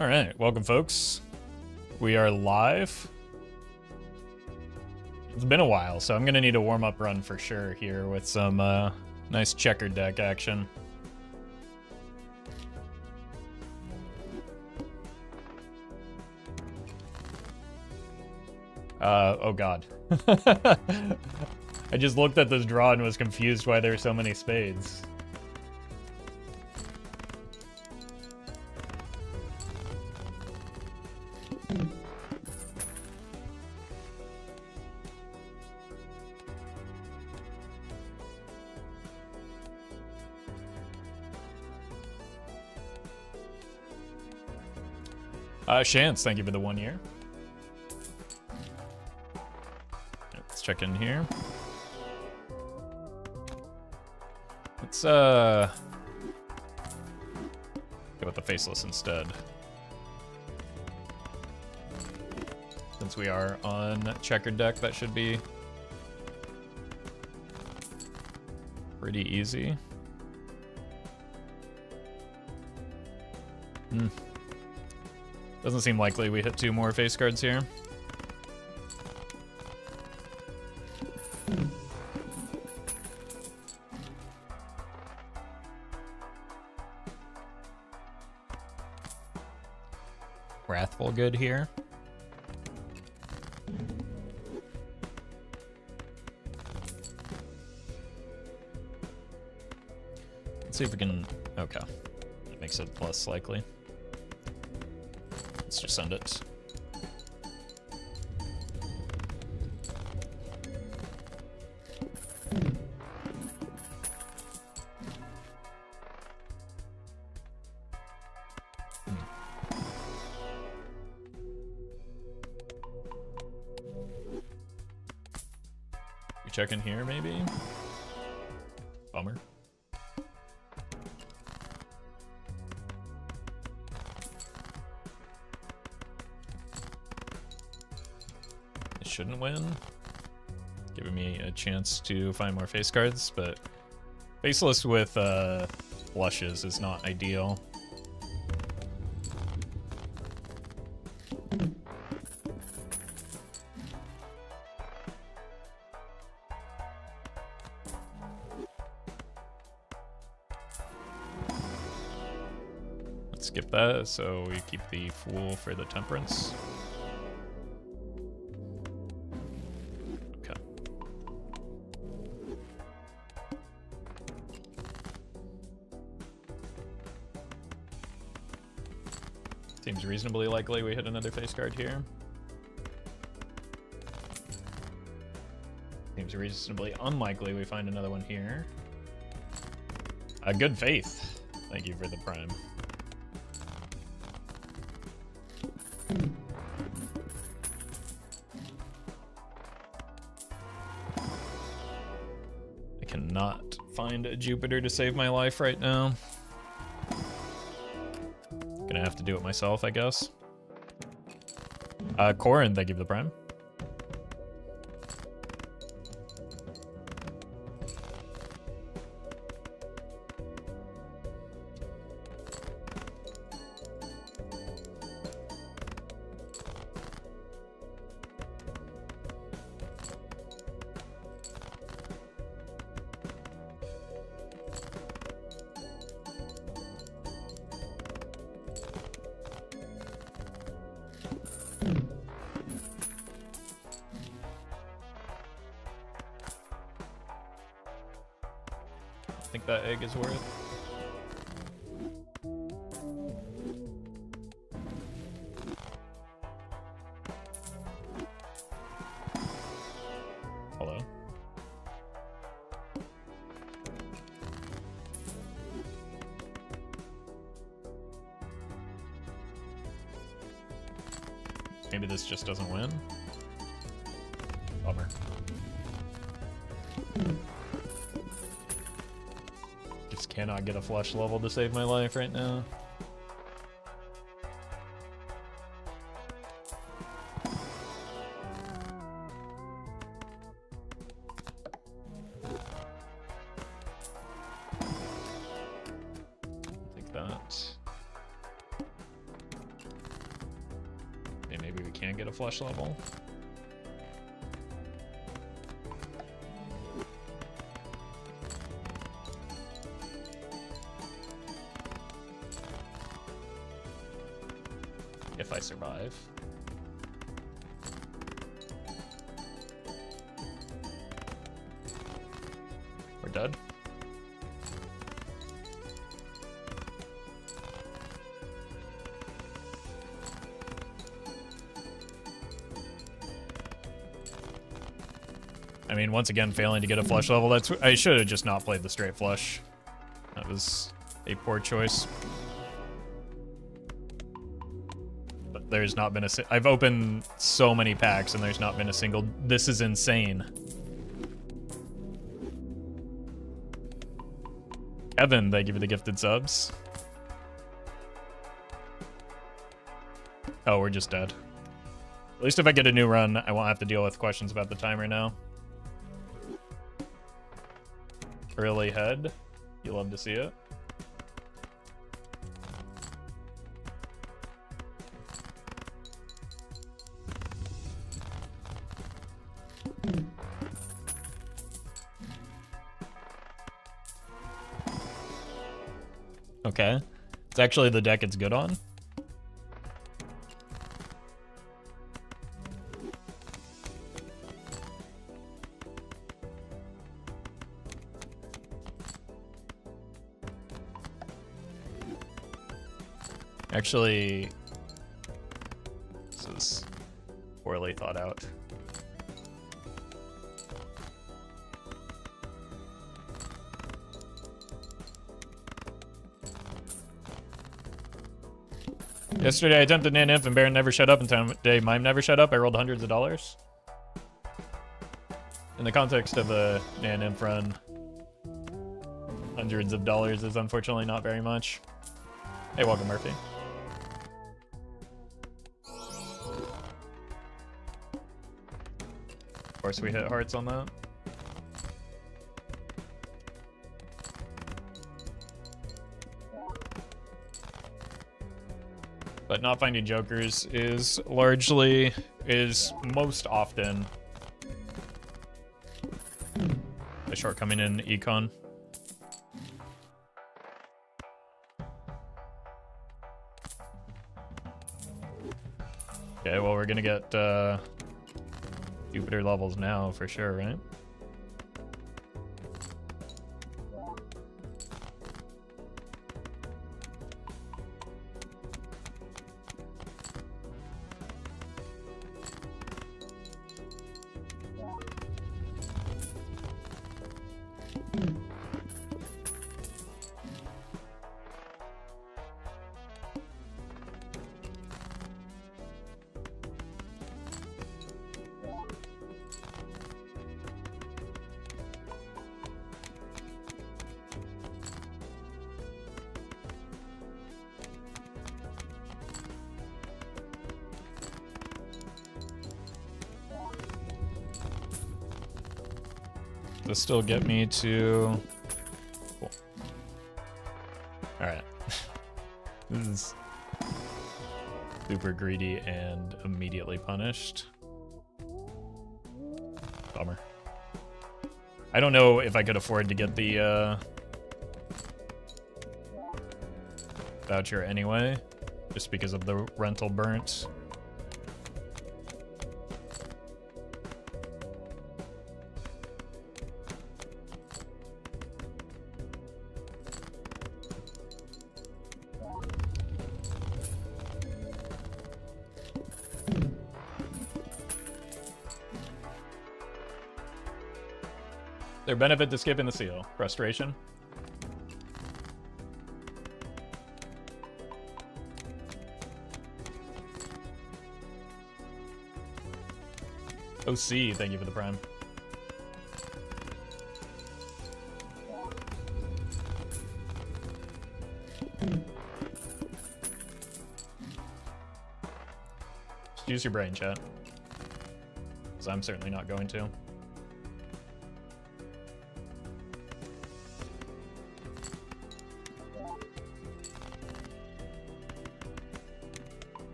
All right, welcome, folks. We are live. It's been a while, so I'm gonna need a warm-up run for sure here with some nice checkered deck action. Oh god. I just looked at this draw and was confused why there are so many spades. Chance, thank you for the 1 year. Let's check in here. Let's go with the faceless instead. Since we are on checkered deck, that should be pretty easy. Doesn't seem likely we hit 2 more face cards here. Wrathful good here. Let's see if we can... Okay. That makes it plus likely. Let's just send it. We check in here, maybe? Bummer. Shouldn't win, giving me a chance to find more face cards, but faceless with flushes is not ideal. Let's skip that, so we keep the Fool for the Temperance. Seems reasonably likely we hit another face card here. Seems reasonably unlikely we find another one here. Good faith. Thank you for the prime. I cannot find a Jupiter to save my life right now. Gonna have to do it myself, I guess. Corin, thank you for the prime. I think that egg is worth. Hello. Maybe this just doesn't win. Bummer. Cannot get a flush level to save my life right now. Take that. get a flush level. If I survive. We're dead. I mean, once again, failing to get a flush level. I should have just not played the straight flush. That was a poor choice. But there's not been I've opened so many packs and there's not been a single. This is insane. Evan, thank you for the gifted subs. Oh, we're just dead. At least if I get a new run, I won't have to deal with questions about the timer now. Early head. You love to see it. Okay. It's actually the deck it's good on. Actually, this is poorly thought out. Yesterday I attempted Nan Inf and Baron never shut up, and today Mime never shut up. I rolled hundreds of dollars. In the context of a Nan Inf run, hundreds of dollars is unfortunately not very much. Hey, welcome, Murphy. Of course, we hit hearts on that. But not finding jokers is most often a shortcoming in econ. Okay, well, we're gonna get Jupiter levels now for sure, right? This still get me to... Cool. Alright. This is super greedy and immediately punished. Bummer. I don't know if I could afford to get the voucher anyway, just because of the rental burnt. Their benefit to skipping the seal. Frustration. OC, thank you for the prime. Just use your brain, chat. Because I'm certainly not going to.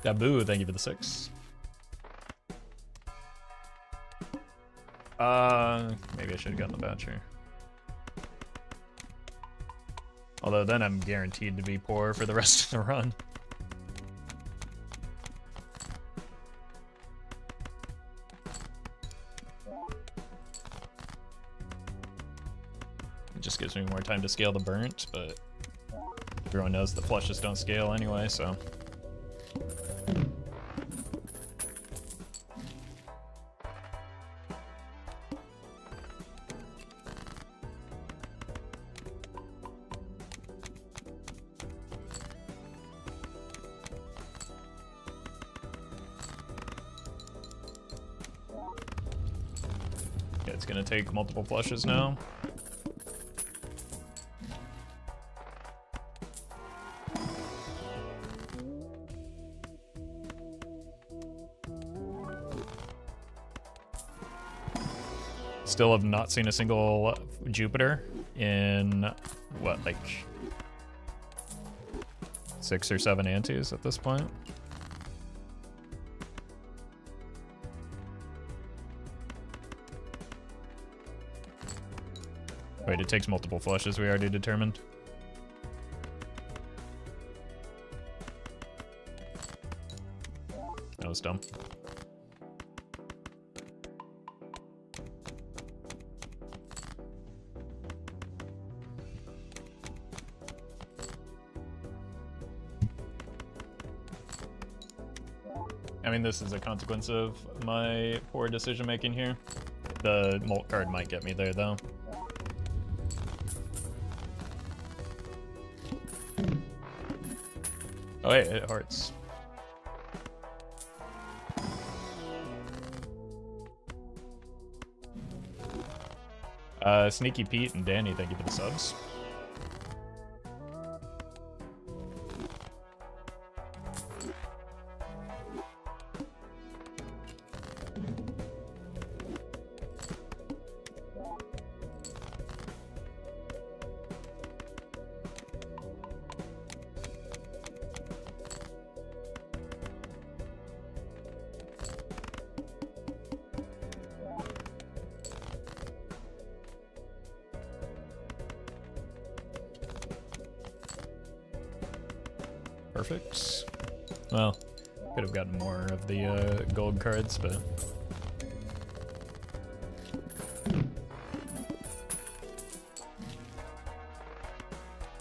Dabu, thank you for the 6. Maybe I should have gotten the voucher. Although then I'm guaranteed to be poor for the rest of the run. It just gives me more time to scale the burnt, but everyone knows the flushes don't scale anyway, so. Yeah, it's gonna take multiple flushes now. Still have not seen a single Jupiter in, what, like 6 or 7 antes at this point? Wait, it takes multiple flushes, we already determined. That was dumb. I mean, this is a consequence of my poor decision making here. The molt card might get me there, though. Oh, hey, it hearts. Sneaky Pete and Danny, thank you for the subs. Perfect. Well, could have gotten more of the gold cards, but...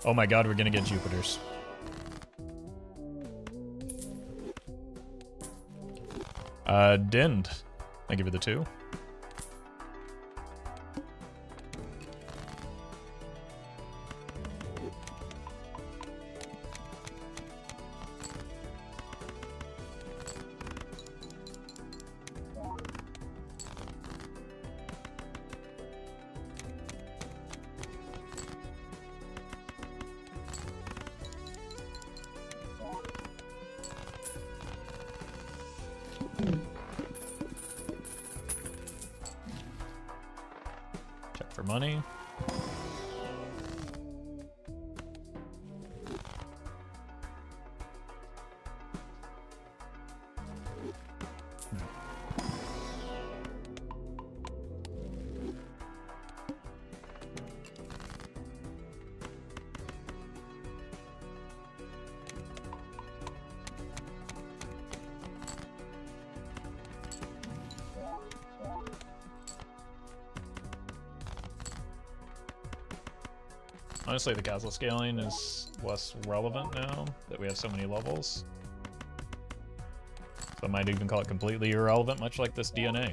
Oh my god, we're gonna get Jupiters. Dinned. I give you the 2. Check for money. Honestly, the castle scaling is less relevant now that we have so many levels. So I might even call it completely irrelevant, much like this DNA.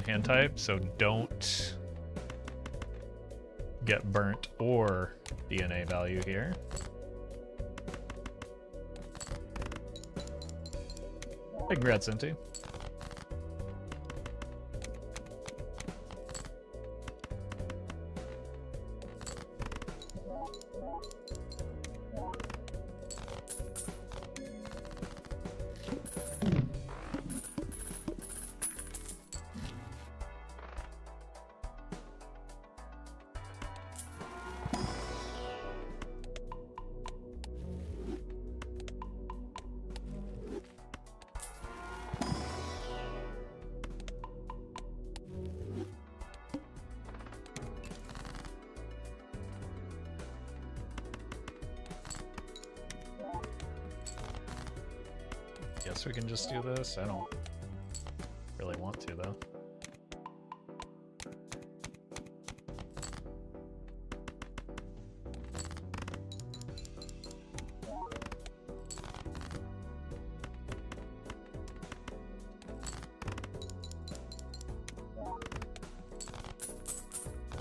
Hand type, so don't get burnt or DNA value here. Congrats, Inti. guess we can just do this. I don't really want to, though.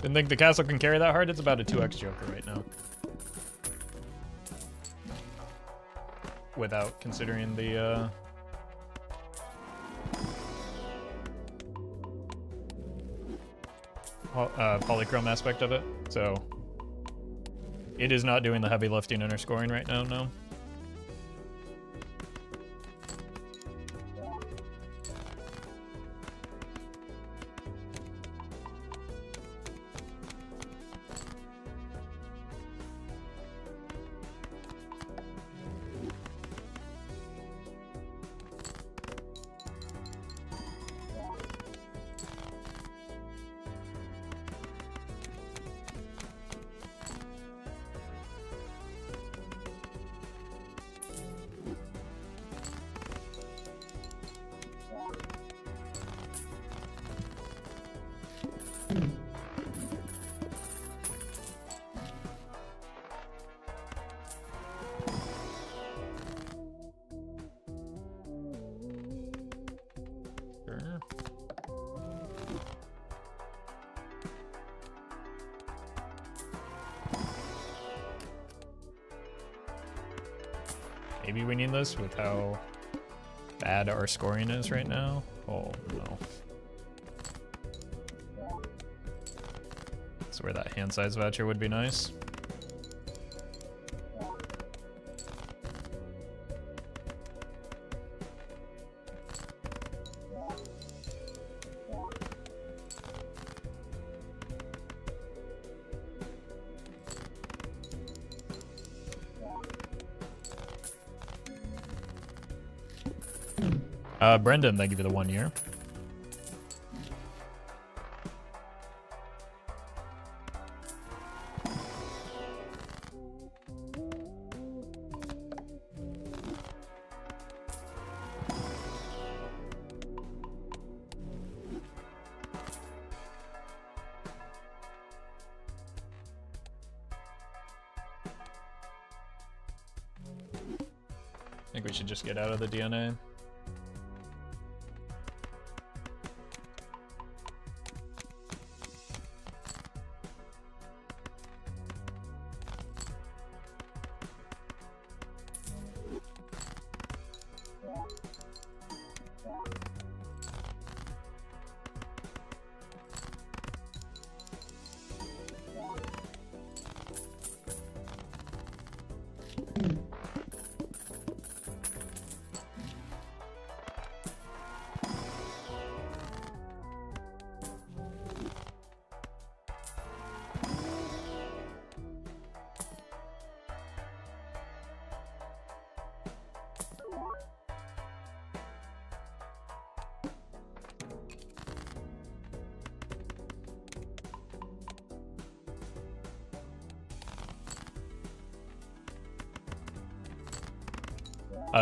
Didn't think the castle can carry that hard. It's about a 2x Joker right now. Without considering the polychrome aspect of it. So it is not doing the heavy lifting in our scoring right now, no. Maybe we need this with how bad our scoring is right now. Oh no. That's where that hand size voucher would be nice. Brendan, thank you for the 1 year. I think we should just get out of the DNA.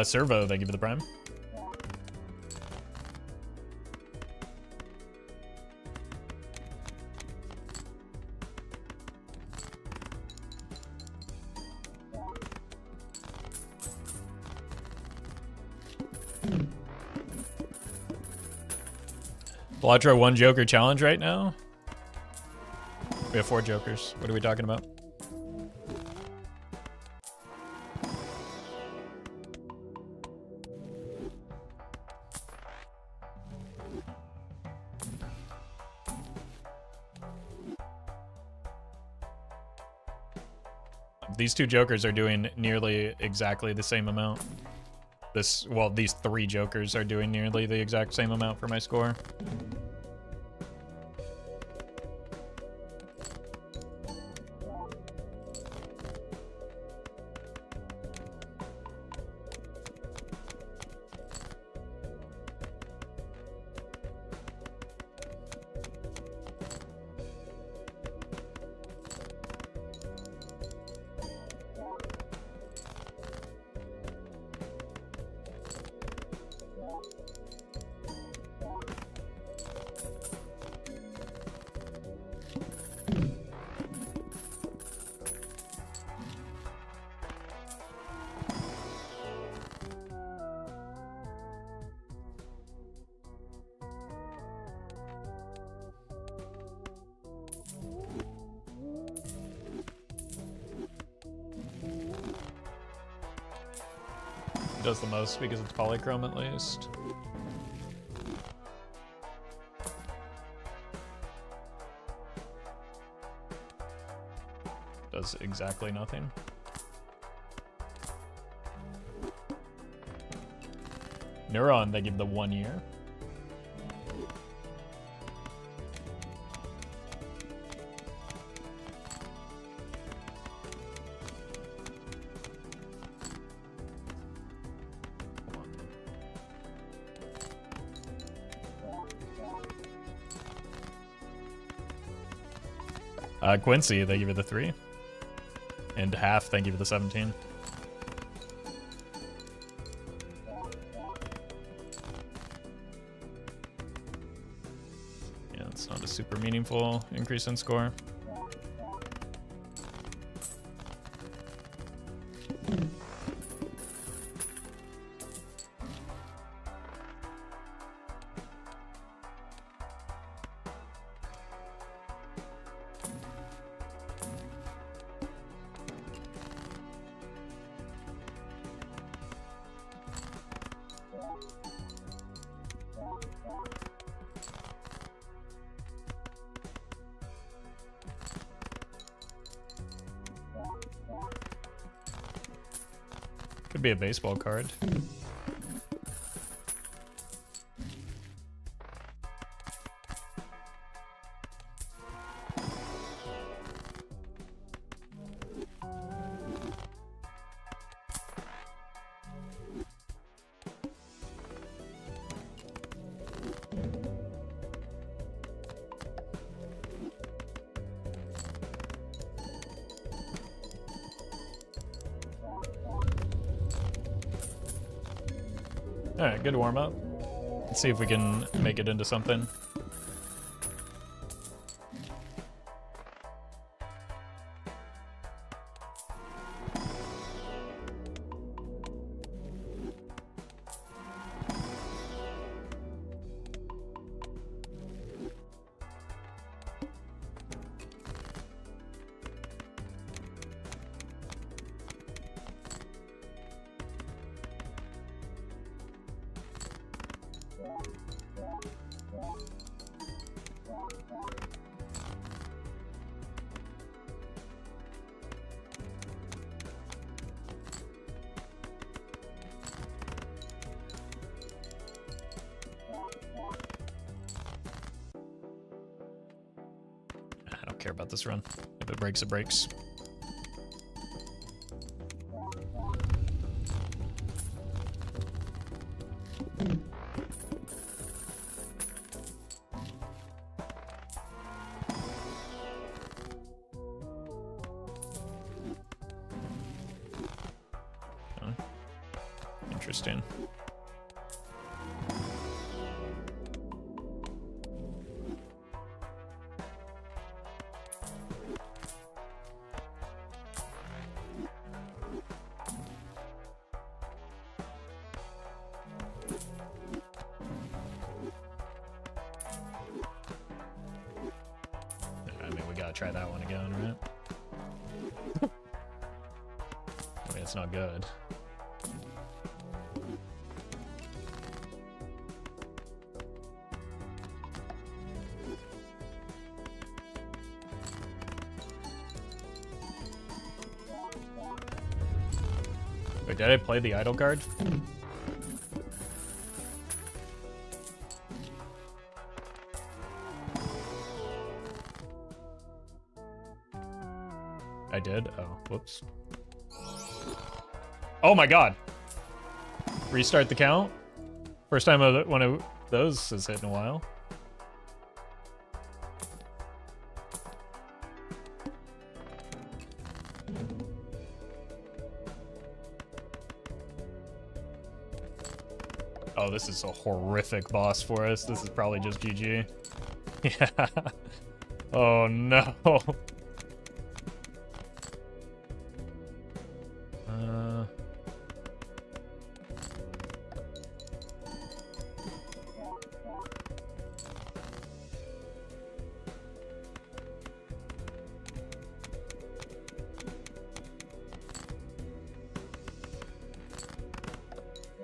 Servo, thank you for the prime. Blatro 1 Joker challenge right now? We have 4 Jokers. What are we talking about? These 2 Jokers are doing nearly exactly the same amount. These 3 Jokers are doing nearly the exact same amount for my score. It does the most because it's polychrome at least. Does exactly nothing. Neuron, they give the 1 year. Quincy, they give you the 3. And half, they give you the 17. Yeah, it's not a super meaningful increase in score. Could be a baseball card. Alright, good warm up. Let's see if we can make it into something. I don't care about this run. If it breaks, it breaks. Interesting. I mean, we gotta try that one again, right? I mean, it's not good. Wait, did I play the idle card? I did? Oh, whoops. Oh my god! Restart the count? First time one of those has hit in a while. Oh, this is a horrific boss for us. This is probably just GG. Yeah. Oh no.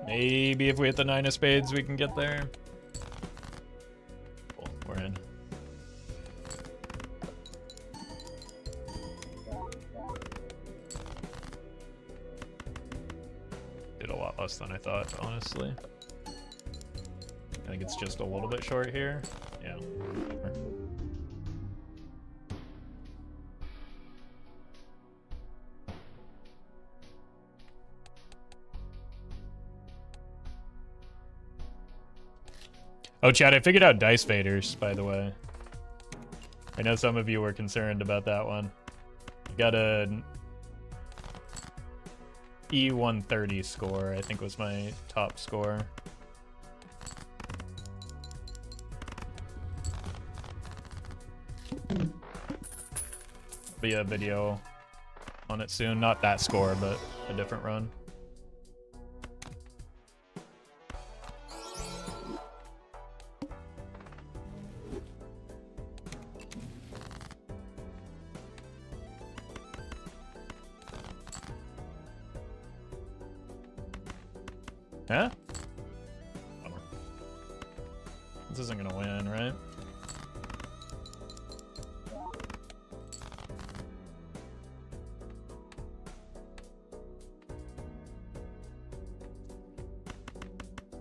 Maybe if we hit the 9 of spades, we can get there. Cool, we're in. Did a lot less than I thought, honestly. I think it's just a little bit short here. Yeah. Oh, Chad, I figured out dice faders, by the way. I know some of you were concerned about that one. You got an E130 score, I think was my top score. Be a video on it soon. Not that score, but a different run. Huh? Bummer. This isn't gonna win, right?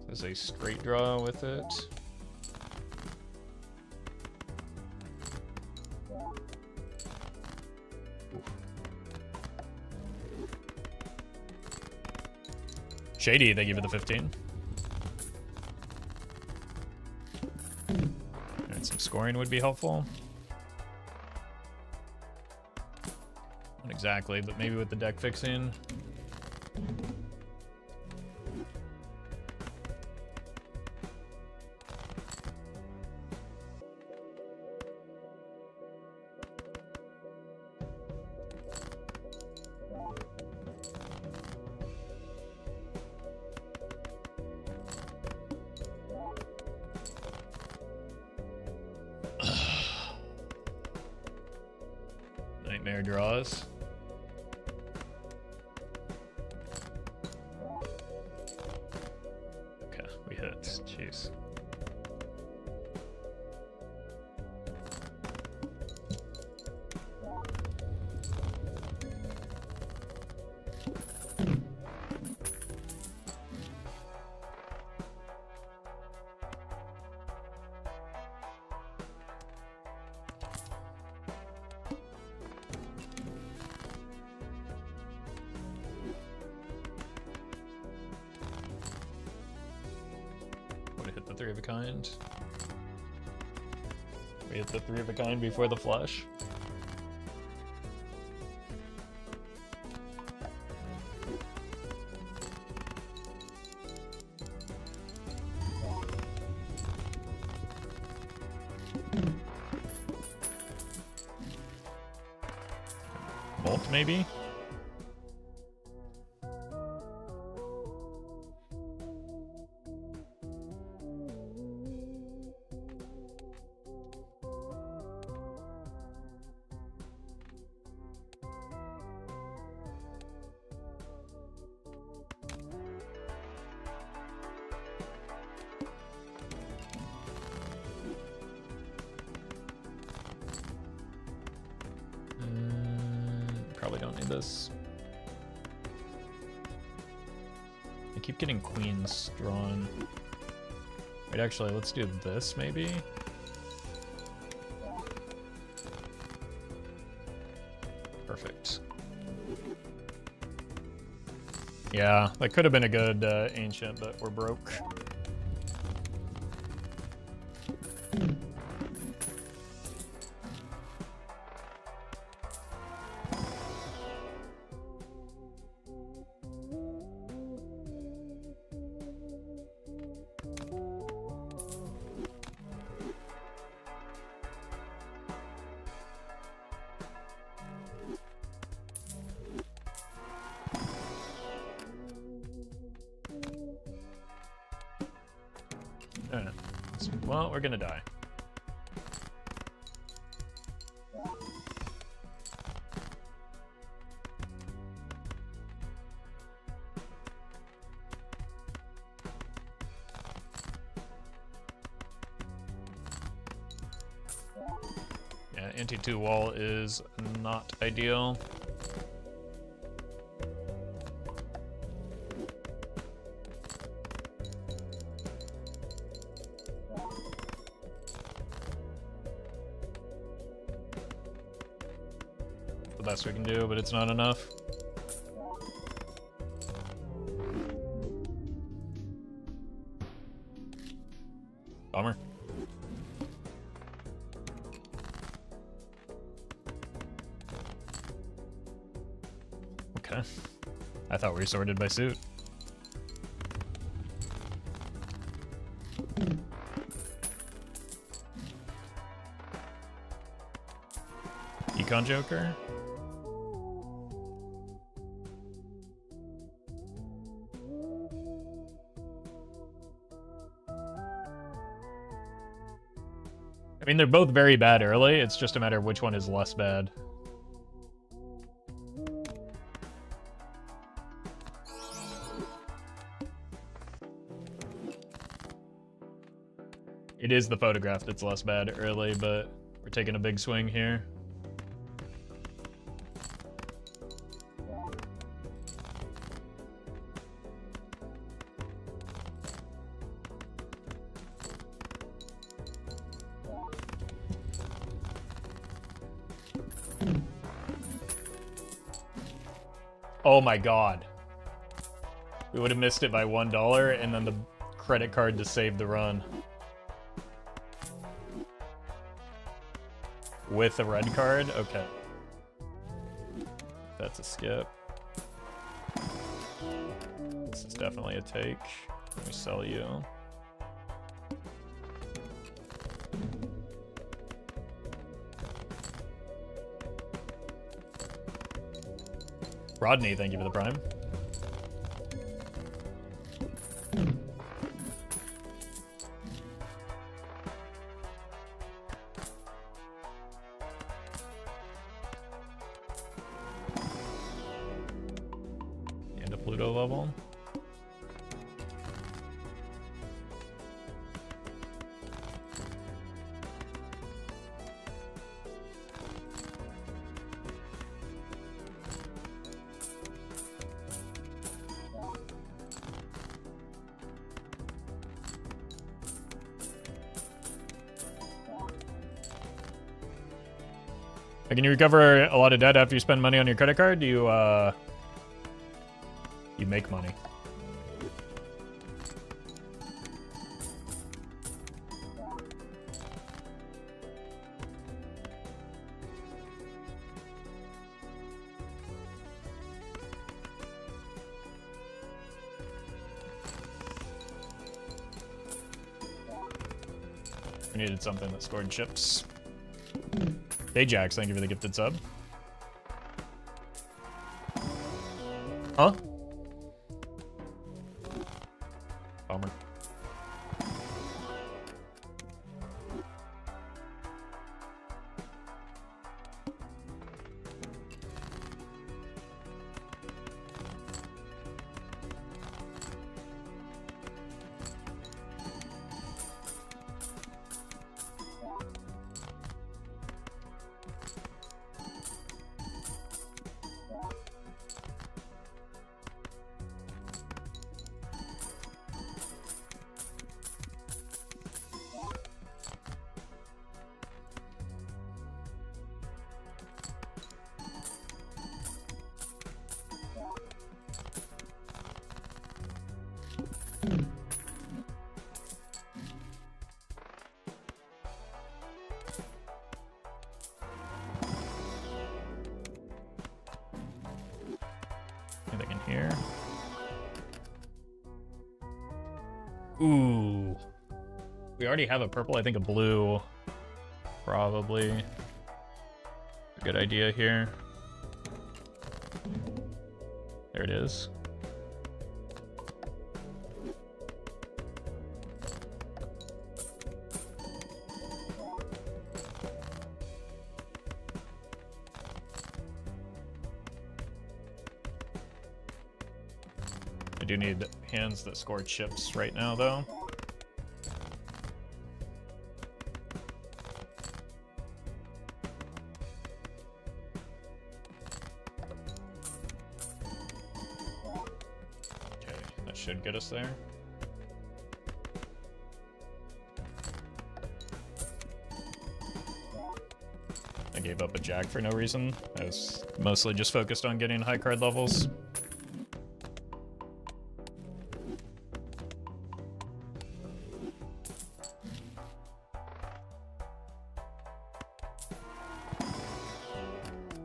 There's a straight draw with it. Shady, they give it the 15. And some scoring would be helpful. Not exactly, but maybe with the deck fixing. Nightmare draws. Okay, we hit. Jeez. Hit the 3 of a kind. We hit the 3 of a kind before the flush. Bolt, maybe? Probably don't need this. I keep getting queens drawn. Wait, actually, let's do this maybe. Perfect. Yeah, that could have been a good ancient, but we're broke. Well, we're gonna die. Anti-2 wall is not ideal. The best we can do, but it's not enough. Bummer. Okay. I thought we were sorted by suit. Econ Joker? I mean, they're both very bad early. It's just a matter of which one is less bad. It is the photograph that's less bad early, but we're taking a big swing here. Oh my god. We would have missed it by $1 and then the credit card to save the run. With a red card? Okay. That's a skip. This is definitely a take. Let me sell you. Rodney, thank you for the prime. And a Pluto level. Can you recover a lot of debt after you spend money on your credit card? Do you, you make money. We needed something that scored chips. Dajax, thank you for the gifted sub. Huh? Bummer. Anything in here? Ooh. We already have a purple, I think a blue. Probably a good idea here. There it is. I do need hands that score chips right now, though. should get us there. I gave up a jack for no reason. I was mostly just focused on getting high card levels.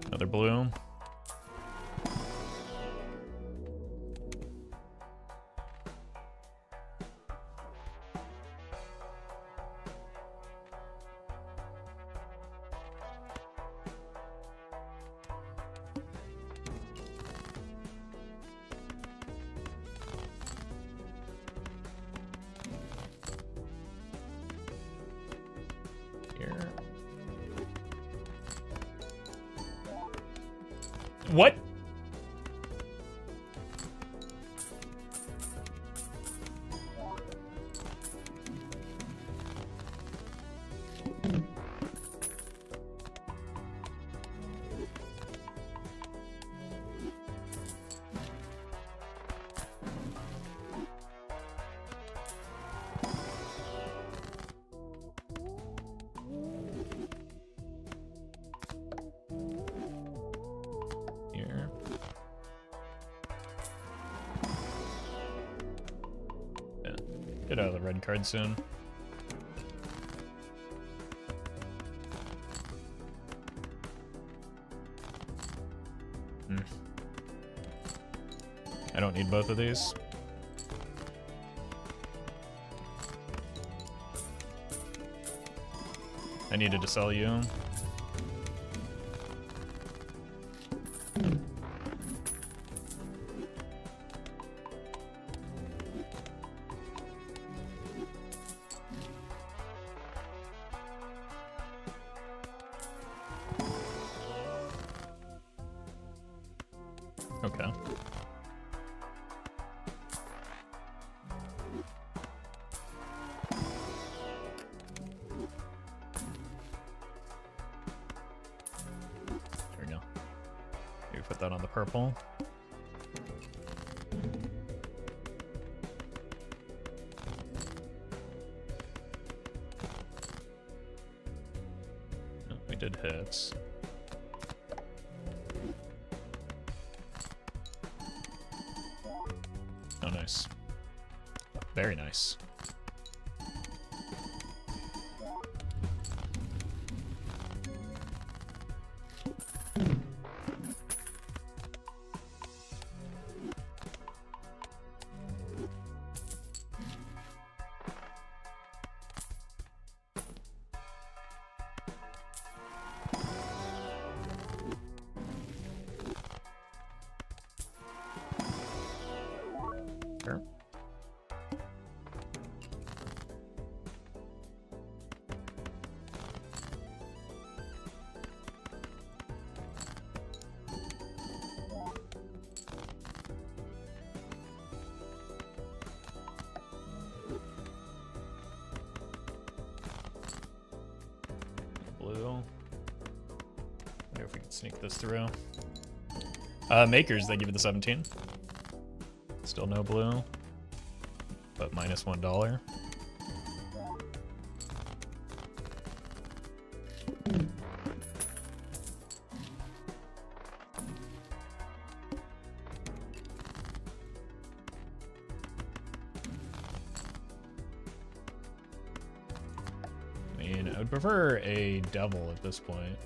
Another blue. What? Get out of the red card soon. I don't need both of these. I needed to sell you. Okay. There we go. Maybe put that on the purple. Oh, we did hits. Oh, nice. Very nice. Sure. Blue. Wonder if we can sneak this through. Makers, they give you the 17. Still no blue, but minus $1. I mean, I would prefer a devil at this point.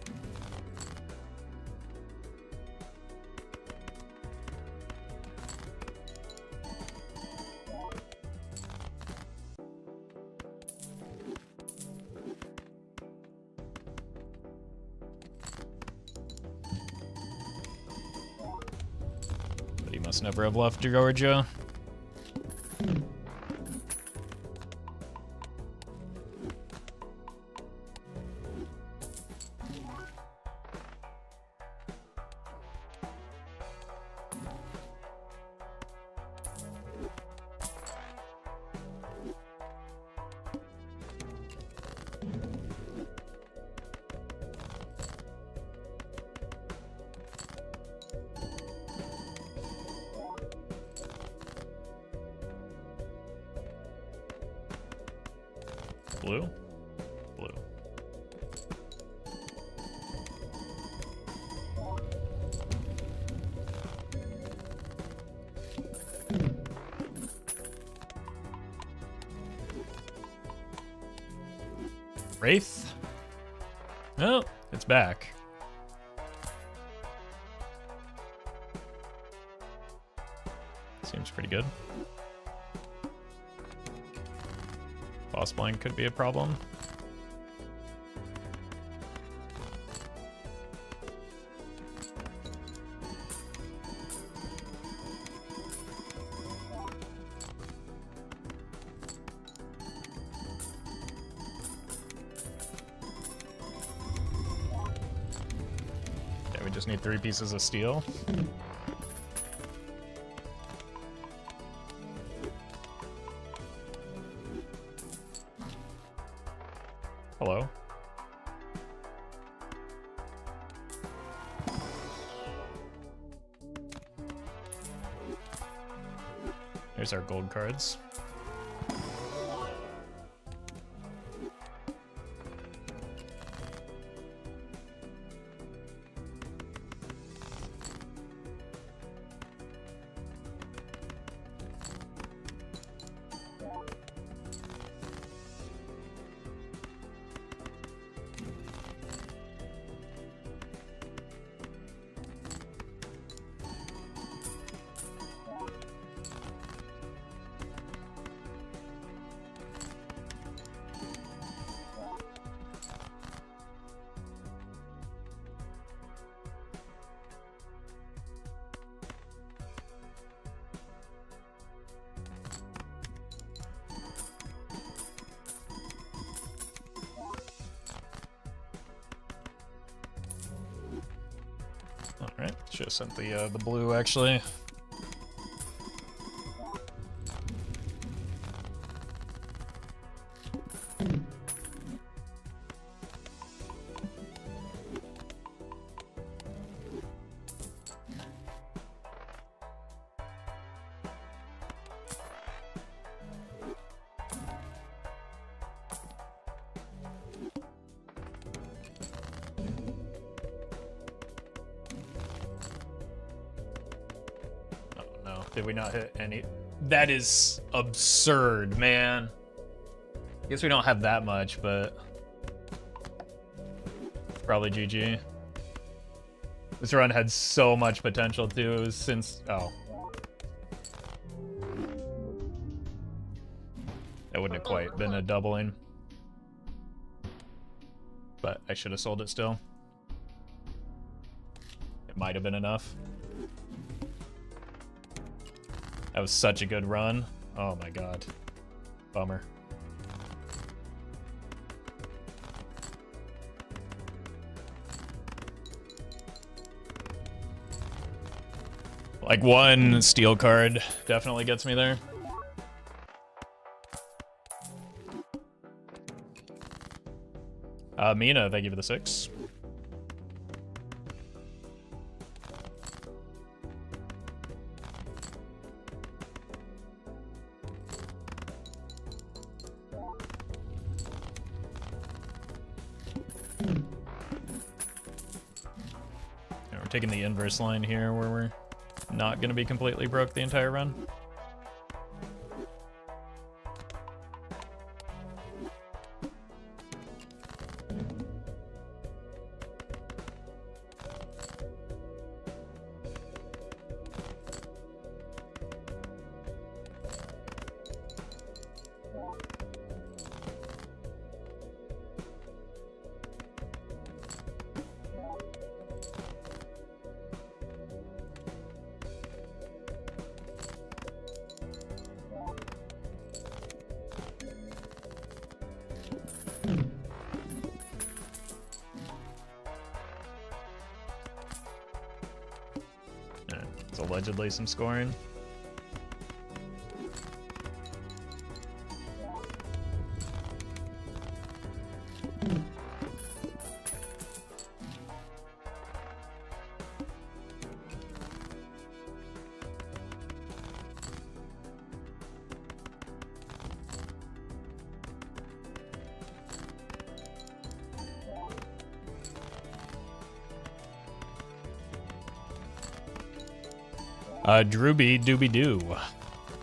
But he must never have left Georgia. Blue? Blue. Wraith? No, it's back. Seems pretty good. Boss blind could be a problem. We just need 3 pieces of steel. Hello. Here's our gold cards. Alright, should have sent the blue actually. Did we not hit any? That is absurd, man. I guess we don't have that much, but probably GG. This run had so much potential too. It was since that wouldn't have quite been a doubling, but I should have sold it still. It might have been enough. That was such a good run. Oh my god. Bummer. Like one steel card definitely gets me there. Mina, thank you for the 6. Taking the inverse line here where we're not going to be completely broke the entire run. It's allegedly some scoring. Drooby Dooby Doo.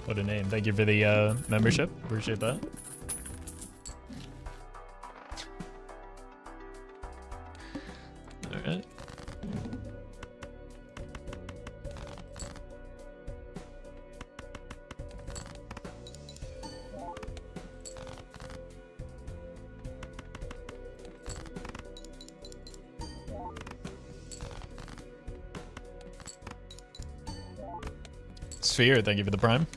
What a name. Thank you for the membership. Appreciate that. Alright. Sphere, thank you for the prime.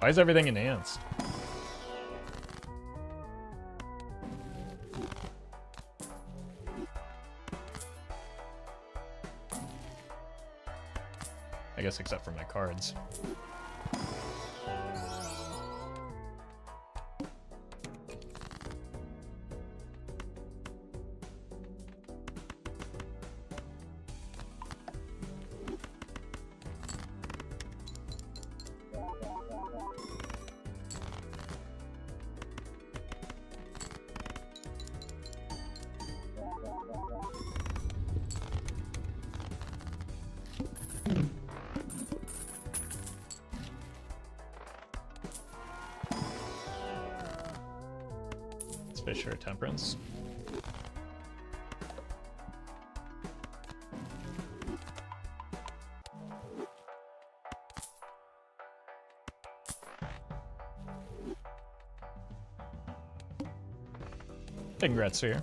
Why is everything enhanced? I guess except for my cards. Fisher Temperance. Congrats, Sphere.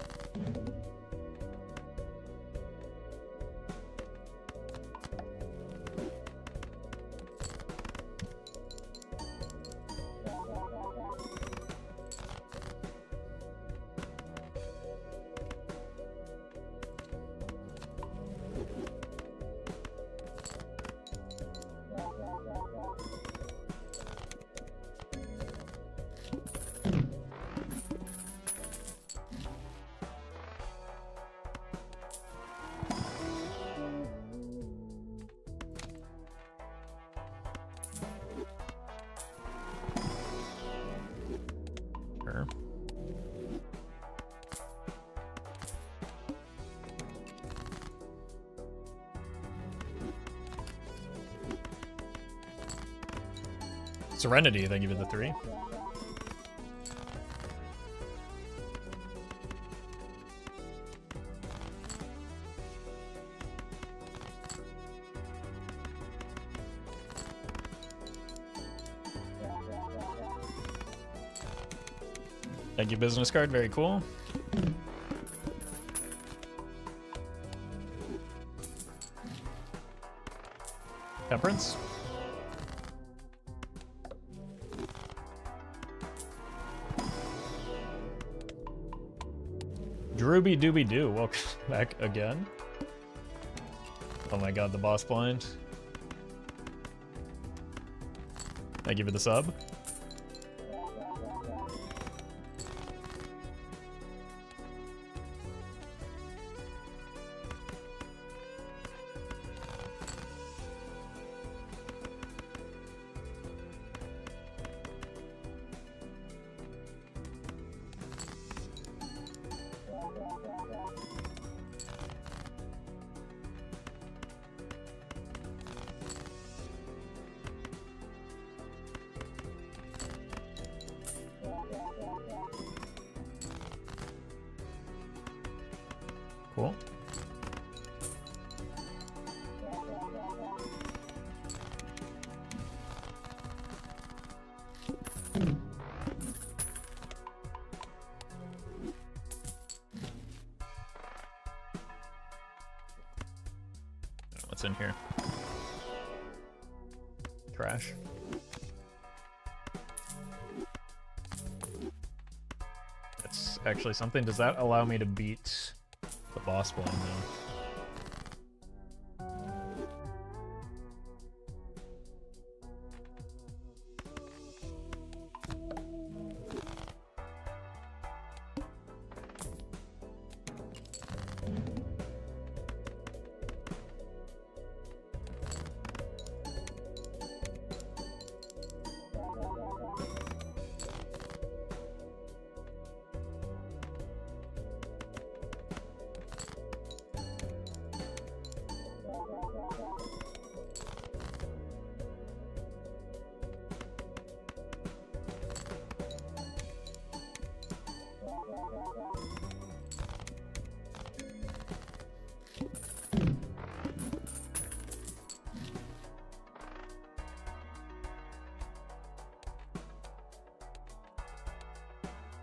Serenity, thank you for the 3. Thank you, business card, very cool. Temperance. Drooby Dooby Doo, welcome back again. Oh my god, the boss blind. Thank you for the sub. Cool. what's in here. Trash. That's actually something. Does that allow me to beat the boss blind now?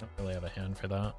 Don't really have a hand for that.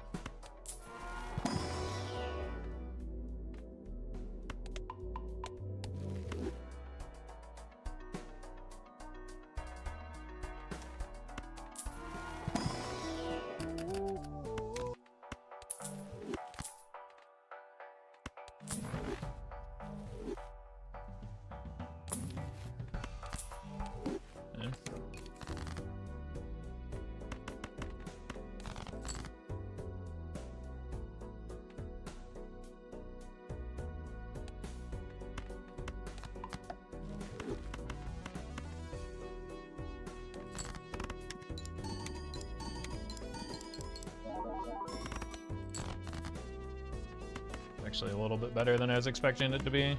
Actually a little bit better than I was expecting it to be.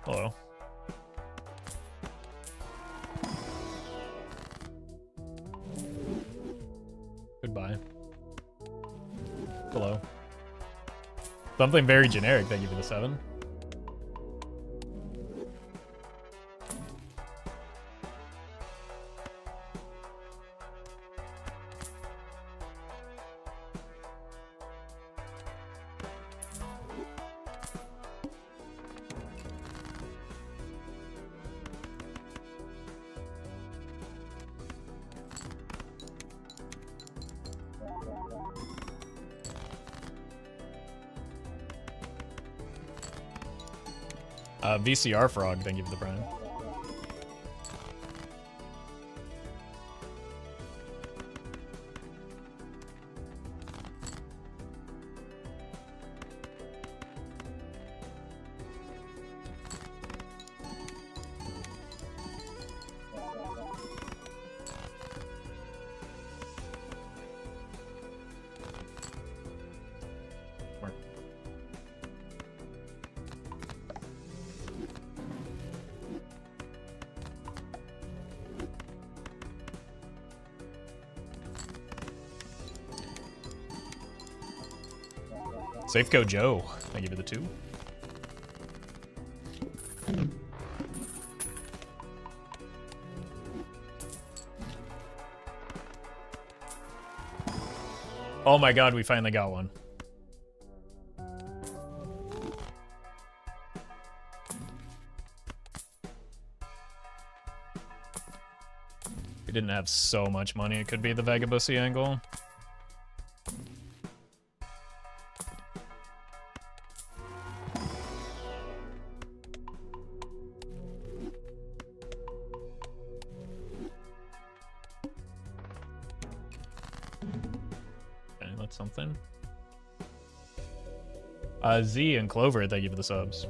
Hello. Goodbye. Hello. Something very generic that give you the 7. VCR frog, thank you for the prime. Safeco Joe, I give you the 2. Oh my god, we finally got one. We didn't have so much money, it could be the Vagabussi angle. Something. Z and Clover, thank you for the subs.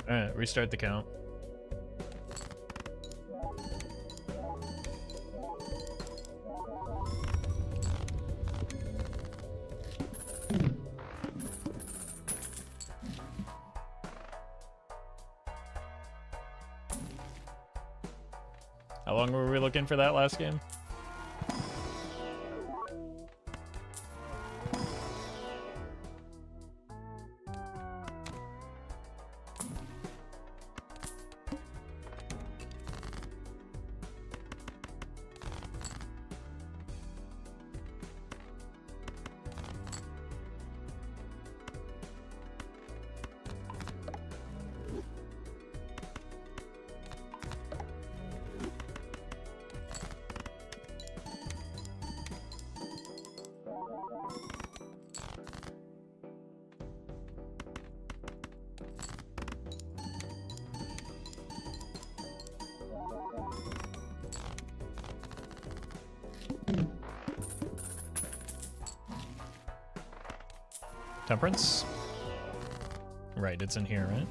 Alright, restart the count. How long were we looking for that last game? Temperance? Right, it's in here, right?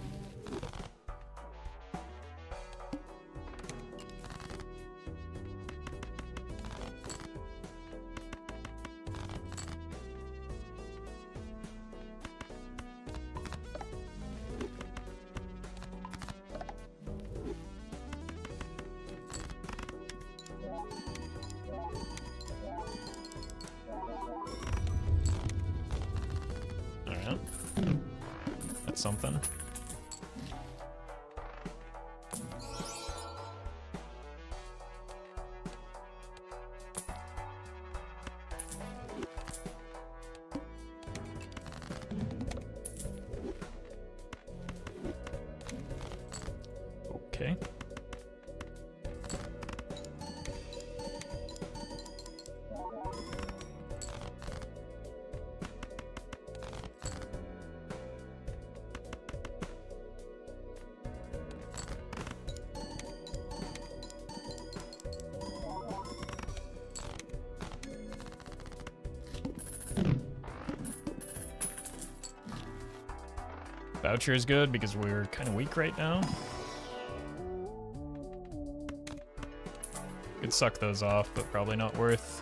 Alright. That's something. Okay. Voucher is good because we're kind of weak right now. Could suck those off, but probably not worth.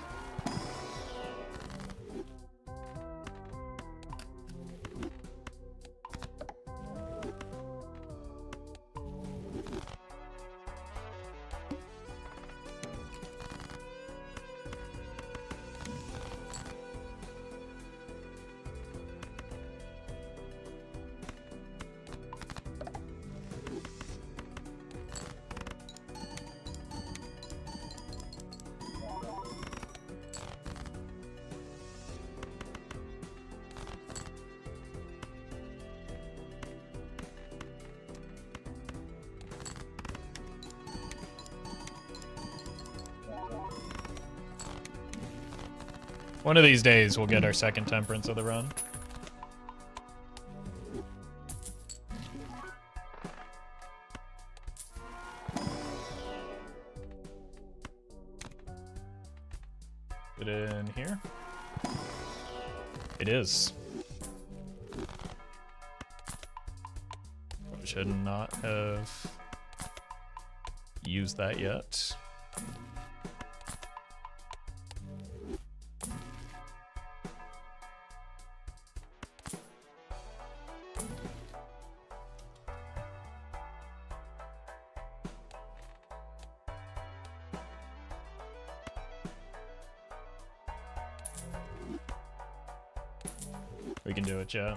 One of these days, we'll get our second temperance of the run. Is it in here? It is. Probably should not have used that yet. We can do it, yeah.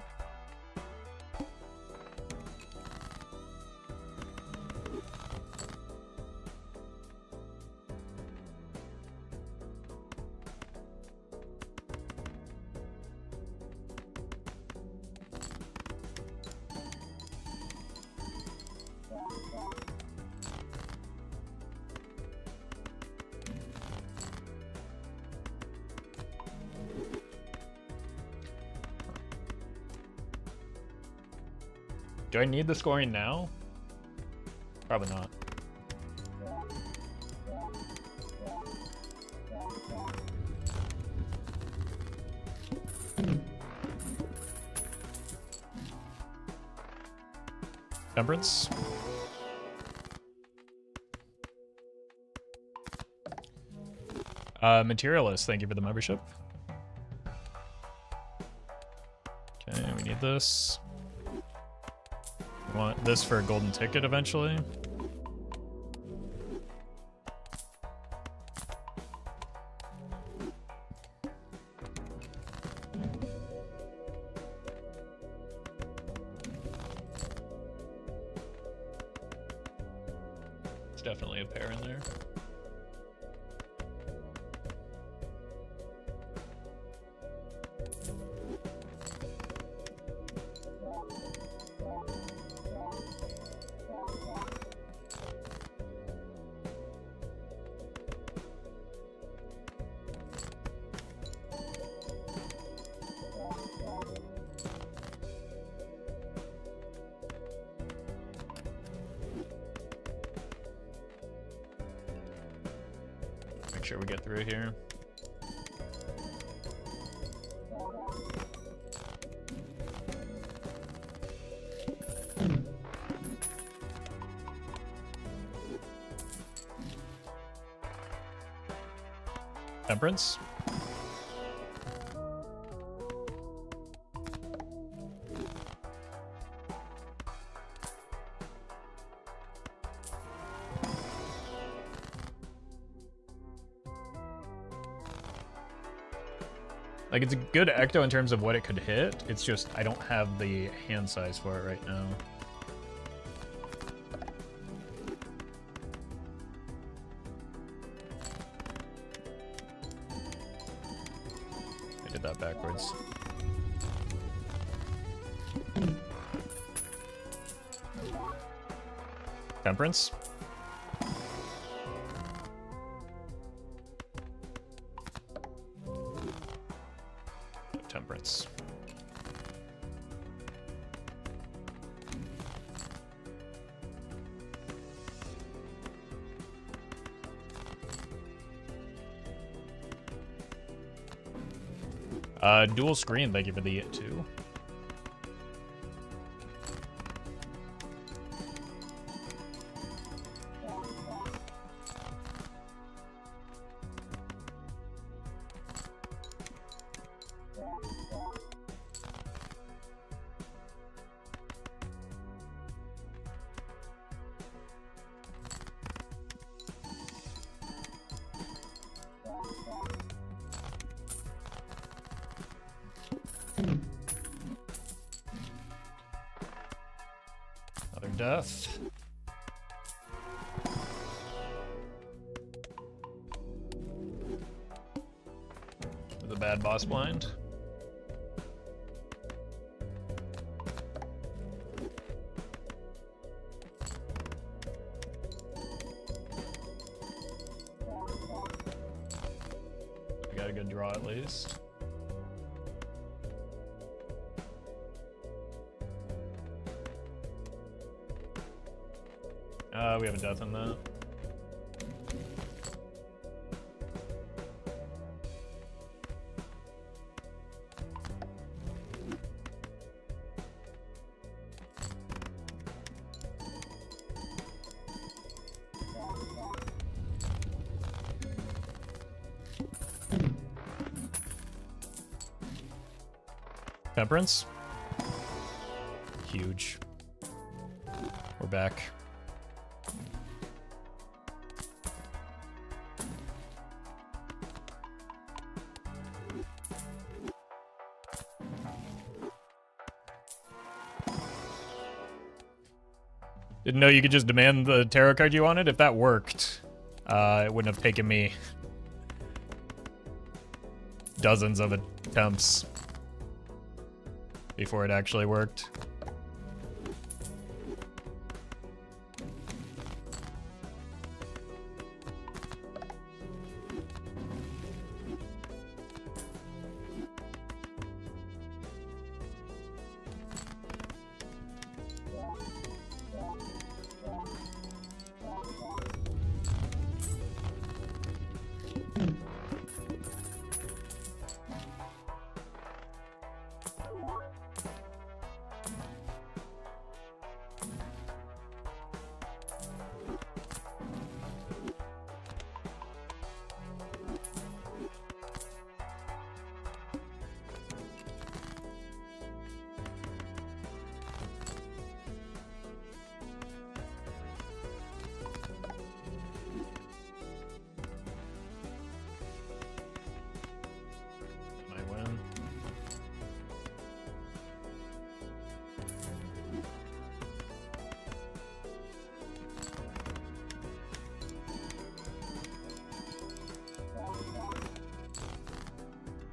Do I need the scoring now? Probably not. Temperance? Materialist, thank you for the membership. Okay, we need this. Want this for a golden ticket eventually. It's definitely a pair in there. Make sure we get through here. Temperance. Like, it's a good ecto in terms of what it could hit. It's just I don't have the hand size for it right now. I did that backwards. Temperance. Temperance. Dual screen, thank you for the 2. Another death. With a bad boss blind. We got a good draw at least. We have a death in that. Temperance. Huge. We're back. Didn't know you could just demand the tarot card you wanted. If that worked, it wouldn't have taken me dozens of attempts before it actually worked.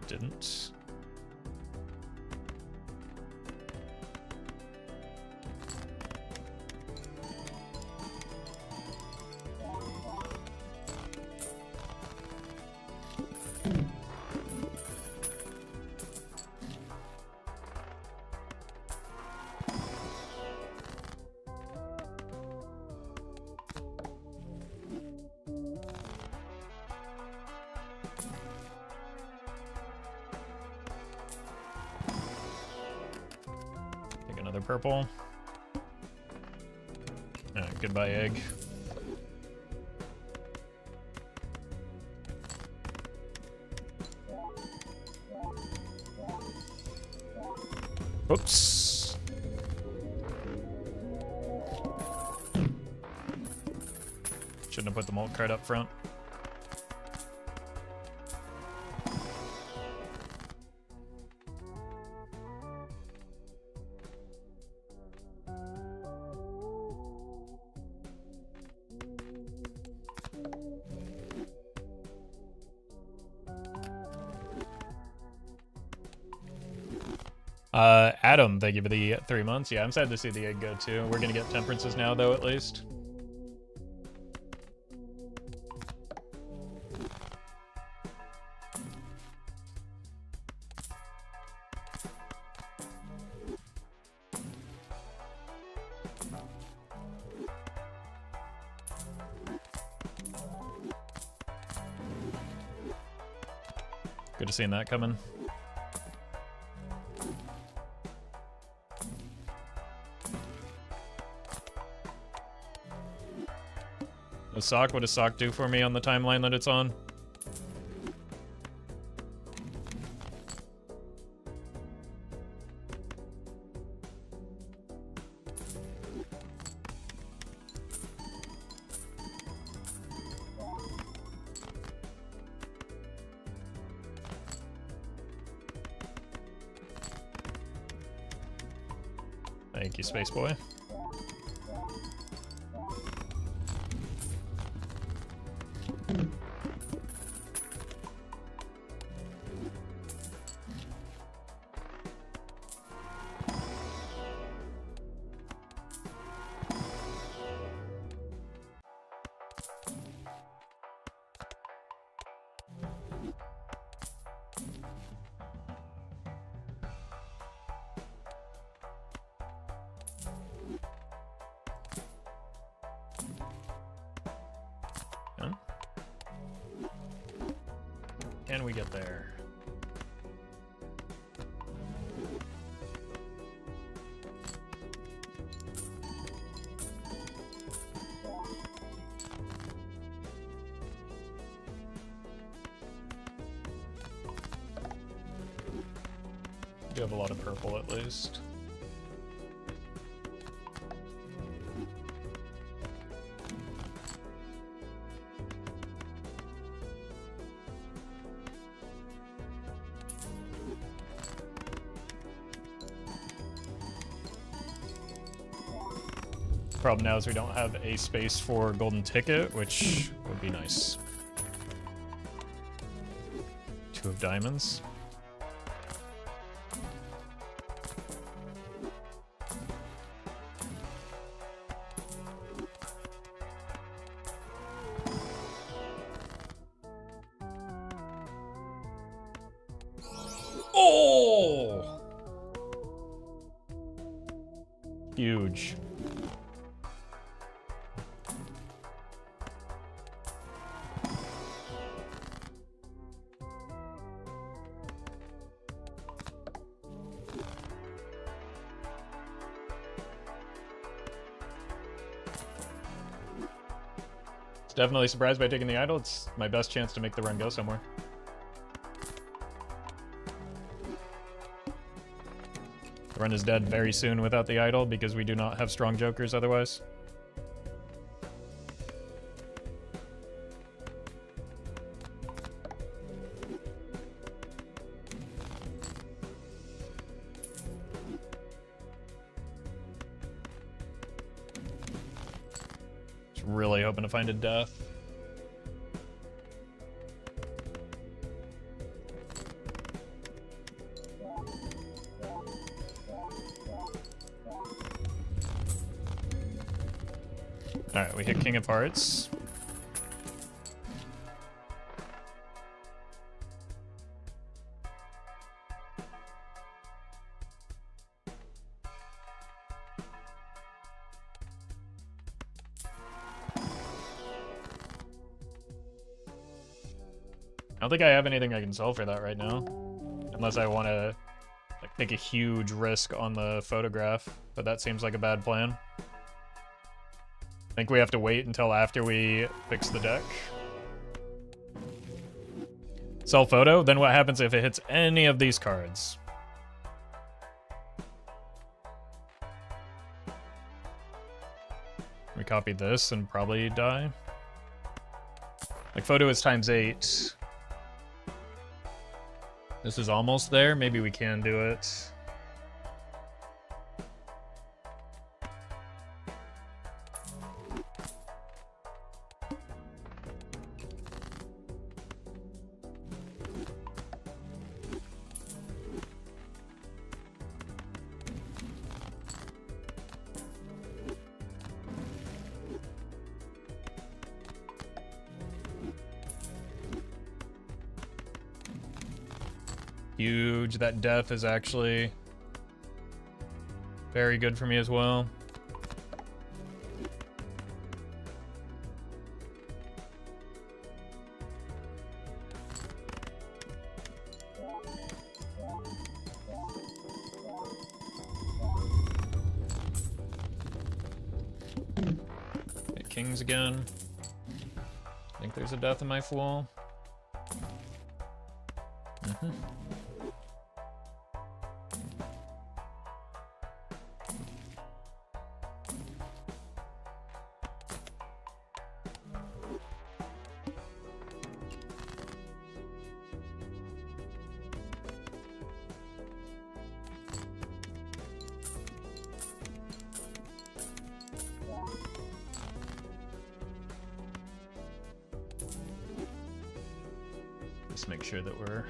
Didn't. Another purple. Goodbye, egg. Oops. Shouldn't have put the mult card up front. Adam, thank you for the 3 months. Yeah, I'm sad to see the egg go too. We're gonna get temperances now, though, at least. Good to see that coming. A sock? What does sock do for me on the timeline that it's on? Thank you, Space Boy. Can we get there? We do have a lot of purple at least. Problem now is we don't have a space for golden ticket, which would be nice. 2 of diamonds. Oh! Huge. Definitely surprised by taking the idol. It's my best chance to make the run go somewhere. The run is dead very soon without the idol because we do not have strong jokers otherwise. Really hoping to find a death. Alright, we hit King of Hearts. I don't think I have anything I can sell for that right now. Unless I want to like take a huge risk on the photograph, but that seems like a bad plan. I think we have to wait until after we fix the deck. Sell photo, then what happens if it hits any of these cards? We copy this and probably die. Like photo is ×8. This is almost there. Maybe we can do it. Huge. That death is actually very good for me as well. Okay, kings again. I think there's a death in my fool. Just make sure that we're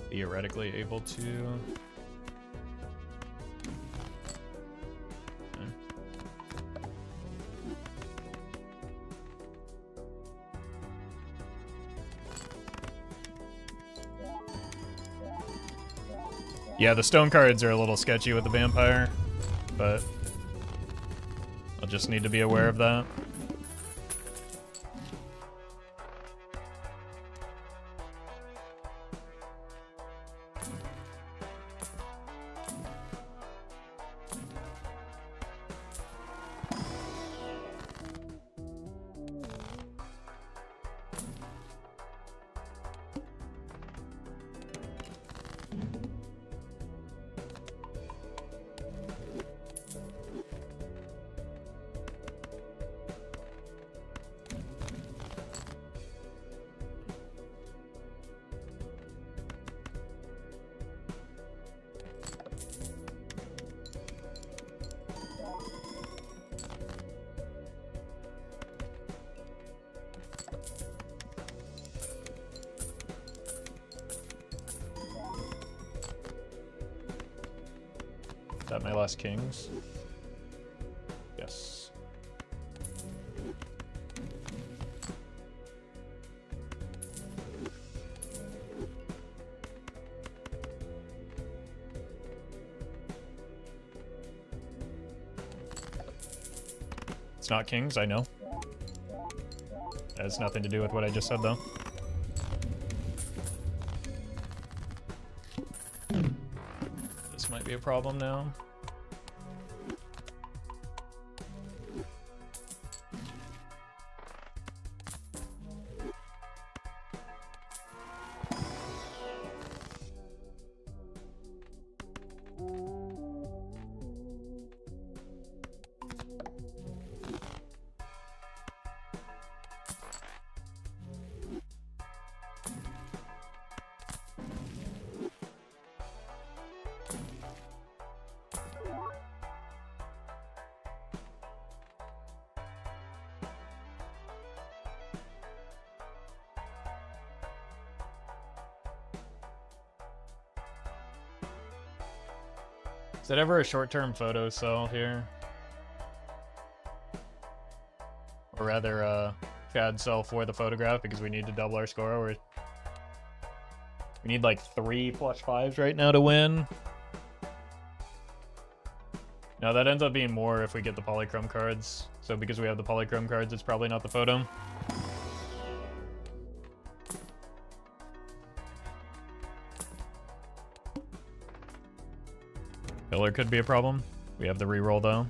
theoretically able to. Okay. Yeah, the stone cards are a little sketchy with the vampire, but I'll just need to be aware of that. Is that my last kings? Yes. It's not kings, I know. That has nothing to do with what I just said, though. This might be a problem now. Is that ever a short-term photo sell here? Or rather, Chad sell for the photograph because we need to double our score. We need like 3 +5s right now to win. No, that ends up being more if we get the polychrome cards. So because we have the polychrome cards, it's probably not the photo. Filler could be a problem. We have the reroll though.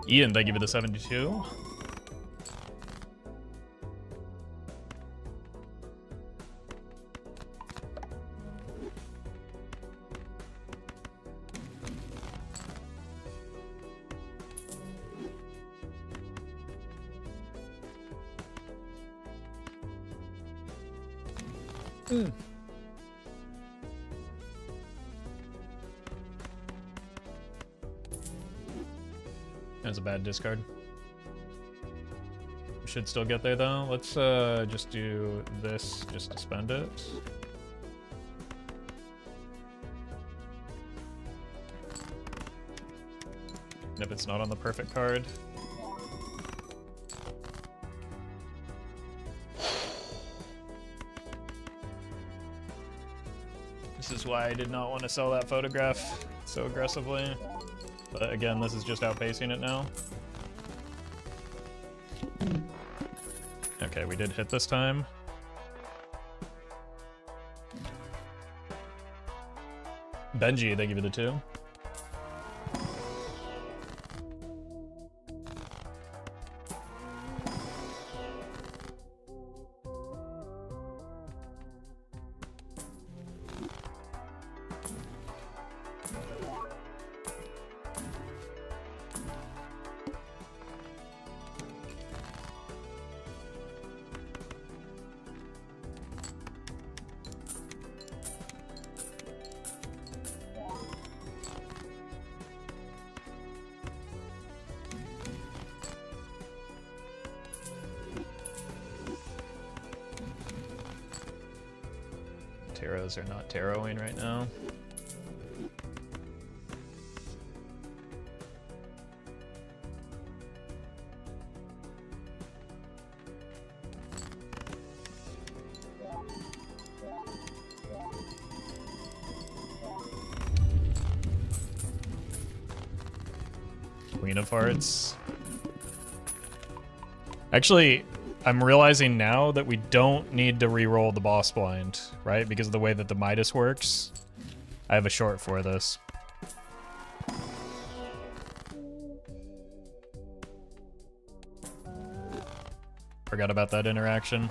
Ian, thank you for the 72. That's a bad discard. We should still get there though. Let's just do this just to spend it. And if it's not on the perfect card. This is why I did not want to sell that photograph so aggressively. But again, this is just outpacing it now. Okay, we did hit this time. Benji, thank you for the 2. Taros are not taroing right now. Queen of Hearts. Actually, I'm realizing now that we don't need to re-roll the boss blind, right? Because of the way that the Midas works. I have a short for this. Forgot about that interaction.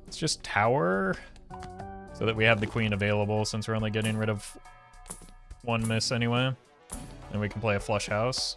Let's just tower. So that we have the queen available since we're only getting rid of 1 miss anyway. And we can play a flush house.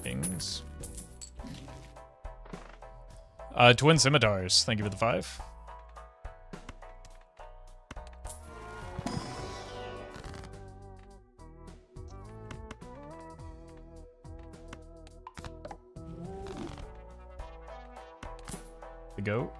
Kings. Twin Scimitars, thank you for the 5. The goat.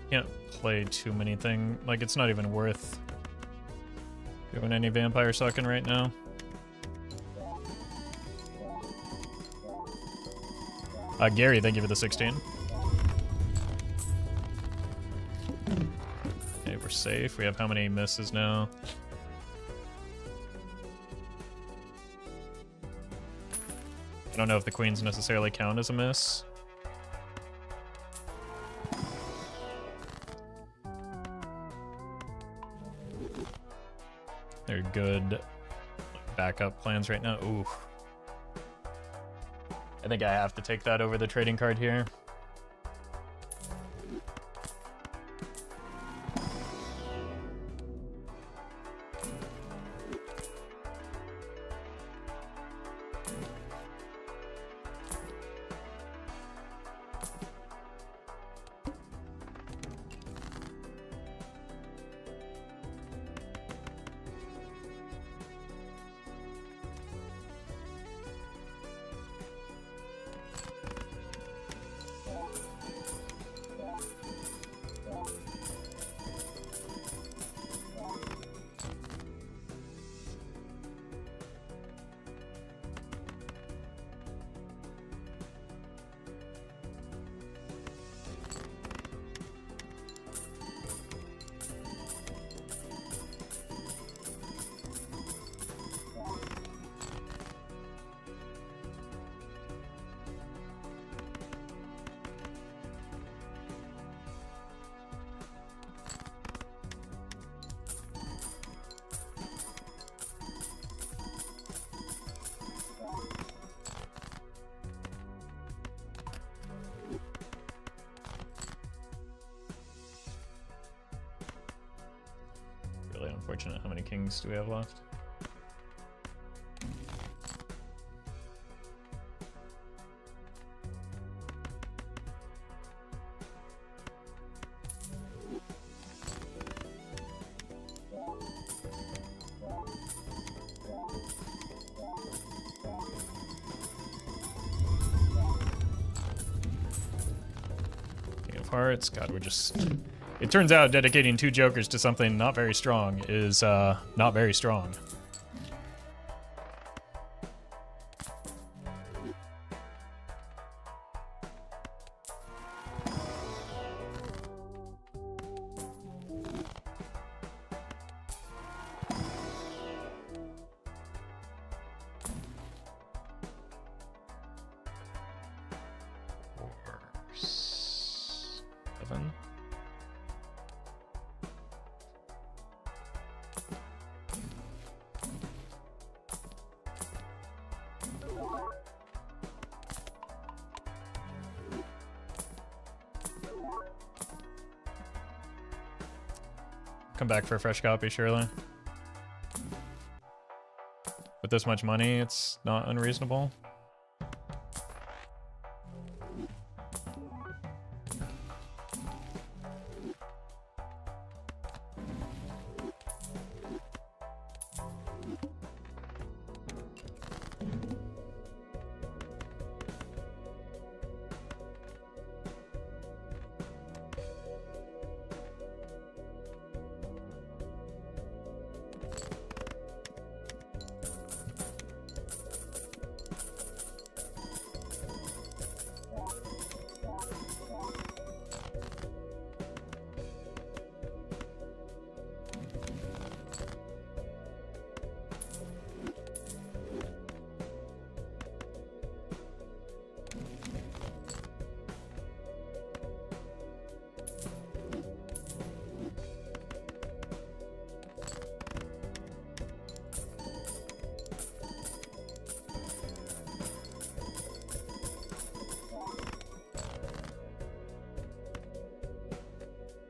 Can't play too many things. Like, it's not even worth doing any vampire sucking right now. Gary, thank you for the 16. safe. We have how many misses now? I don't know if the queens necessarily count as a miss. They're good backup plans right now. Ooh. I think I have to take that over the trading card here. Really unfortunate. How many kings do we have left? King of Hearts. God, we're just... It turns out dedicating 2 jokers to something not very strong is not very strong. Come back for a fresh copy, surely. With this much money, it's not unreasonable.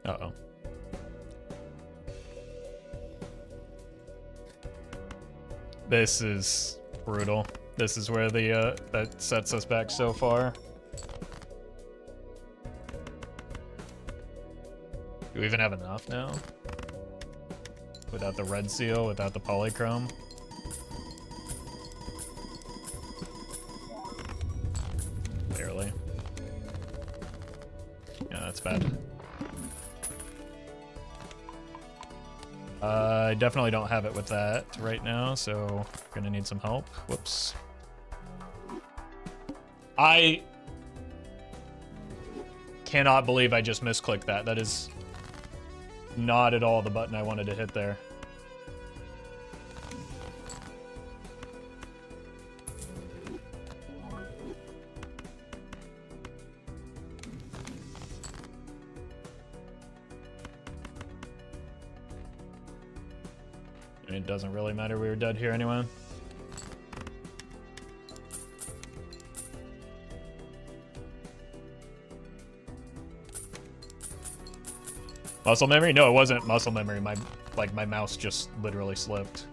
Uh-oh. This is brutal. This is where the that sets us back so far. Do we even have enough now? Without the red seal, without the polychrome? Barely. Yeah, that's bad. I definitely don't have it with that right now, so gonna need some help. Whoops. I cannot believe I just misclicked that. That is not at all the button I wanted to hit there. I mean, it doesn't really matter, we were dead here anyway. Muscle memory? No, it wasn't muscle memory. My mouse just literally slipped.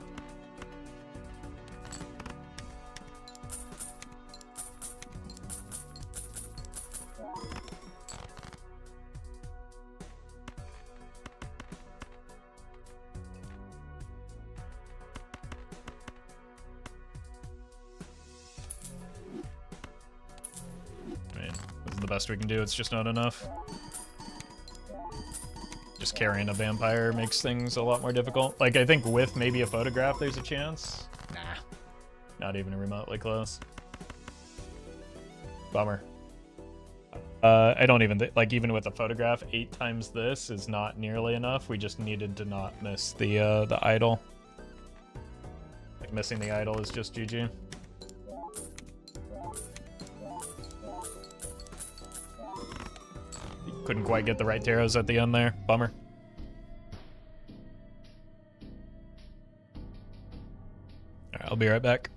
I mean, this is the best we can do. It's just not enough. Just carrying a vampire makes things a lot more difficult. Like, I think with maybe a photograph, there's a chance. Nah. Not even remotely close. Bummer. I don't even like, even with a photograph, 8 times this is not nearly enough. We just needed to not miss the idol. Like, missing the idol is just GG. Couldn't quite get the right taros at the end there. Bummer. All right, I'll be right back.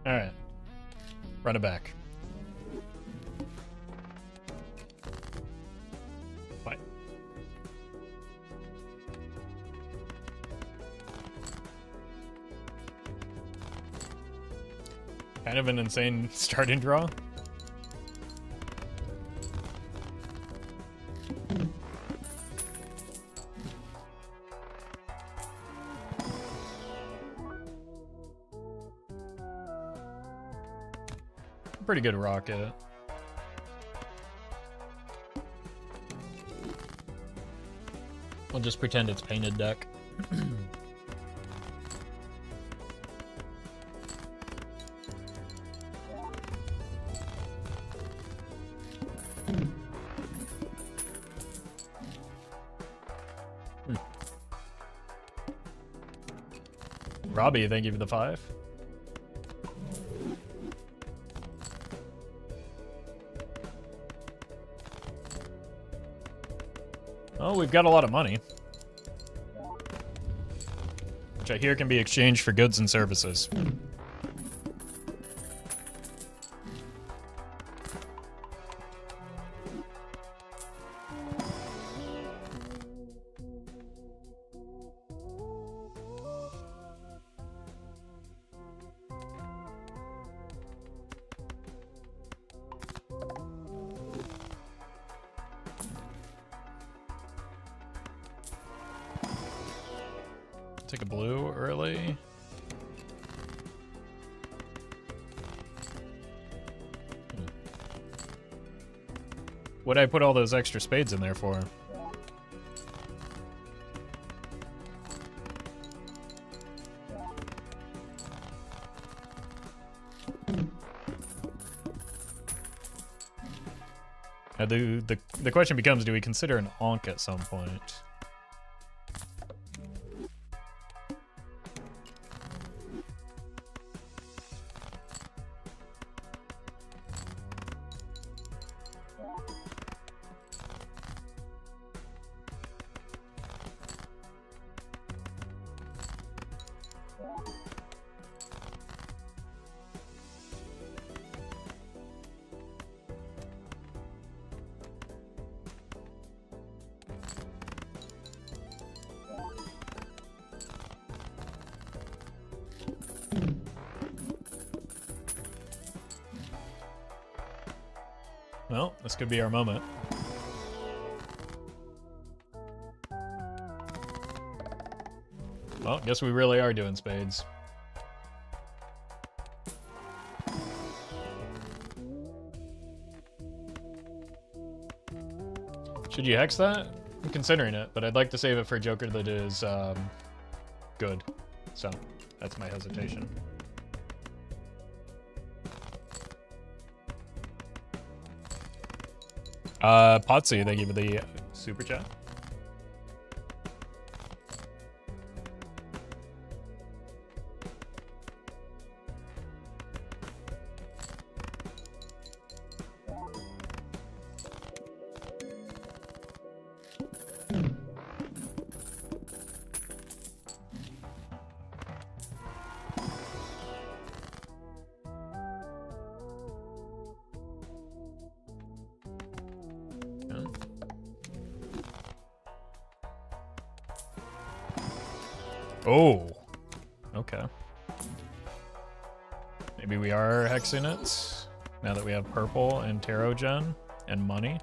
All right, run it back. What? Kind of an insane starting draw. Pretty good rocket. We'll just pretend it's painted deck. Robbie, thank you for the 5. Oh, we've got a lot of money, which I hear can be exchanged for goods and services. Take a blue early. What'd I put all those extra spades in there for? Now the question becomes, do we consider an onk at some point? Well, this could be our moment. Well, guess we really are doing spades. Should you hex that? I'm considering it, but I'd like to save it for a joker that is good. So, that's my hesitation. Potsy, thank you for the super chat. Oh, okay. Maybe we are hexing it now that we have purple and tarot gen and money.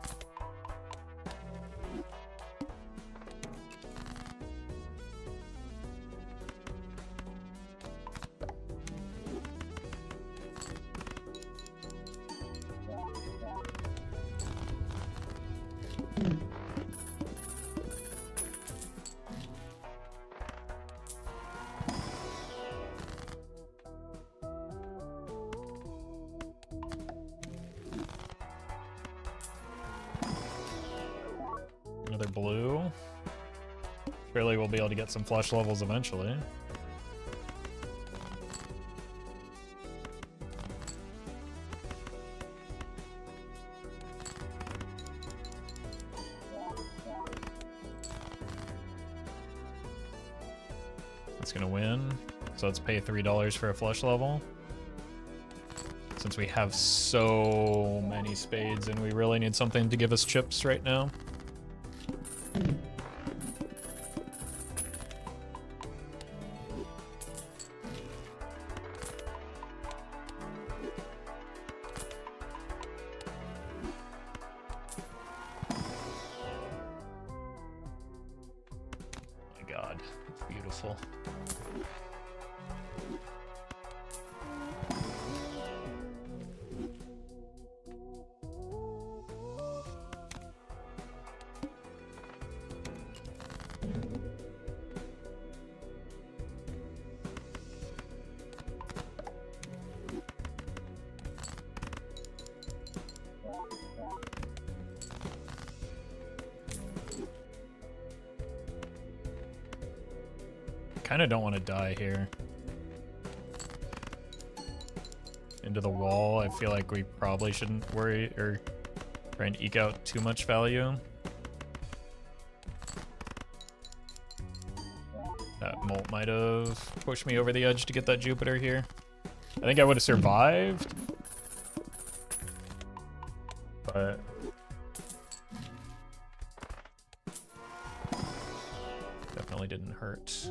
Another blue. Surely we'll be able to get some flush levels eventually. It's gonna win. So let's pay $3 for a flush level. Since we have so many spades and we really need something to give us chips right now. My God, it's beautiful. Kind of don't want to die here. into the wall, I feel like we probably shouldn't worry or try and eke out too much value. That molt might have pushed me over the edge to get that Jupiter here. I think I would have survived, but definitely didn't hurt.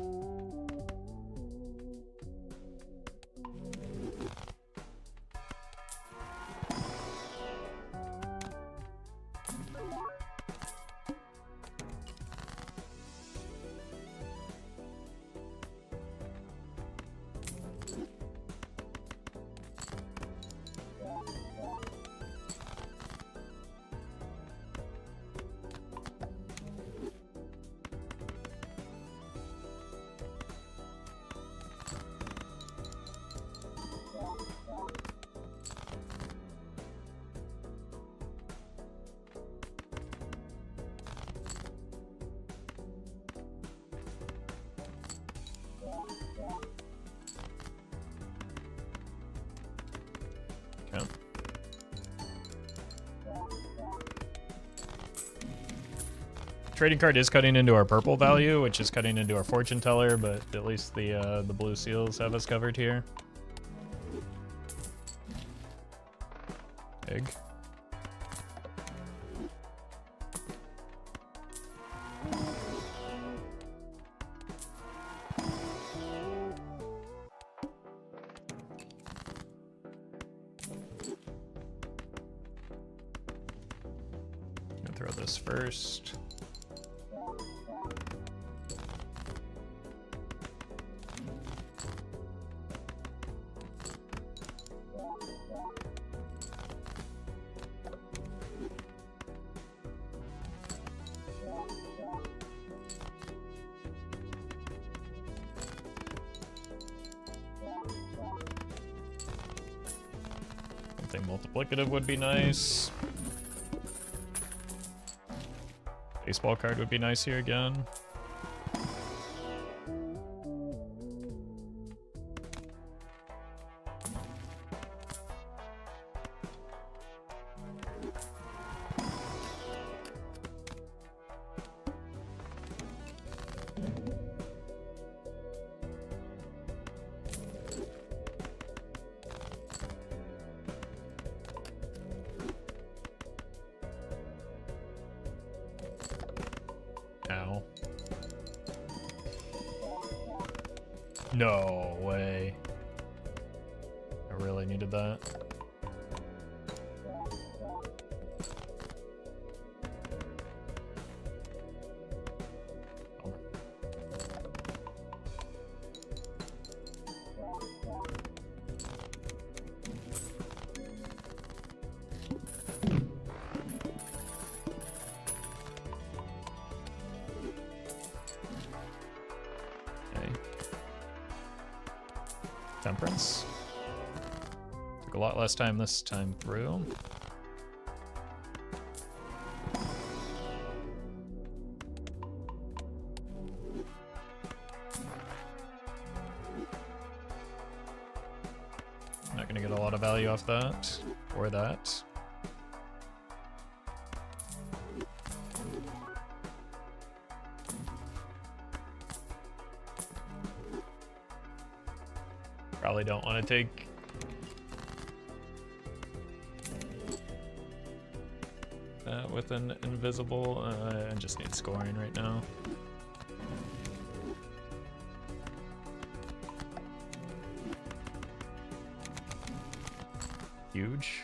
Okay. Trading card is cutting into our purple value, which is cutting into our fortune teller, but at least the blue seals have us covered here. Egg. Gonna throw this first. Something multiplicative would be nice. Baseball card would be nice here again. Ow. No way. I really needed that. Bummer. Temperance. Took a lot less time this time through. Not gonna get a lot of value off that or that. Probably don't want to take that with an invisible. I just need scoring right now. Huge.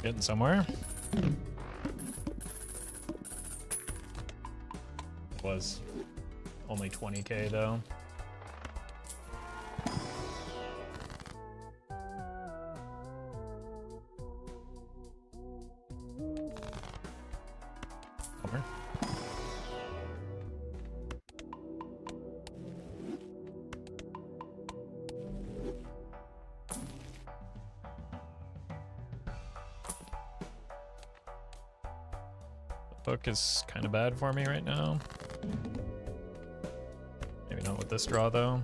Getting somewhere. Was only 20k though. Over. The book is kind of bad for me right now. Maybe not with this draw, though.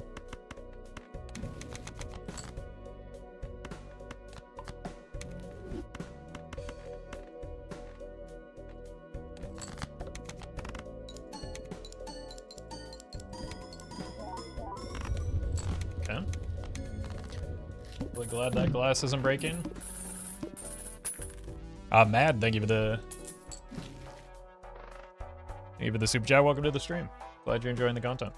Okay. Really glad that glass isn't breaking. Mad, thank you for the... Thank you for the super chat. Welcome to the stream. Glad you're enjoying the content.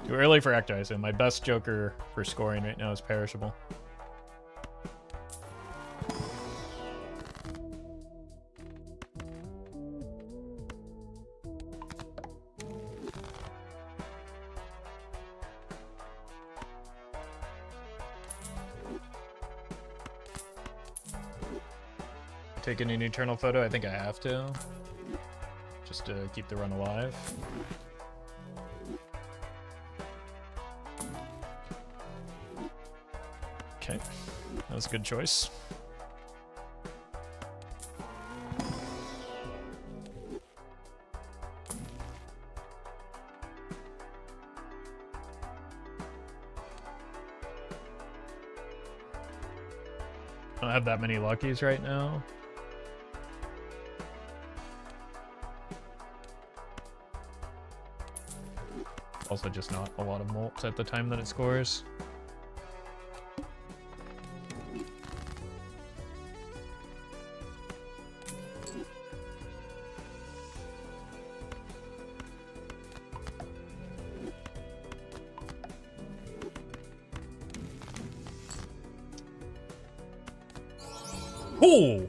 Too early for Acti, so my best joker for scoring right now is Perishable. Taking an eternal photo, I think I have to. Just to keep the run alive. Okay, that was a good choice. I don't have that many luckies right now. Also just not a lot of mults at the time that it scores. Oh!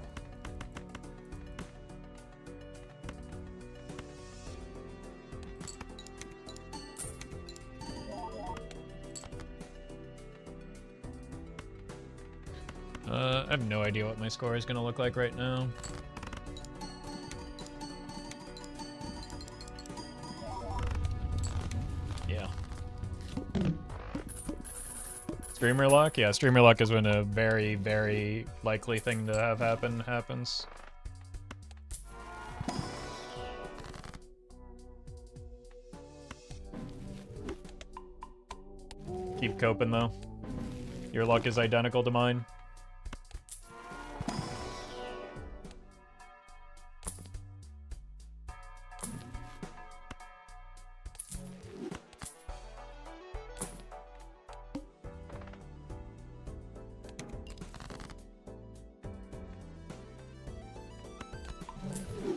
I have no idea what my score is going to look like right now. Yeah. Streamer luck? Yeah, streamer luck is when a very, very likely thing to have happen happens. Keep coping though. Your luck is identical to mine.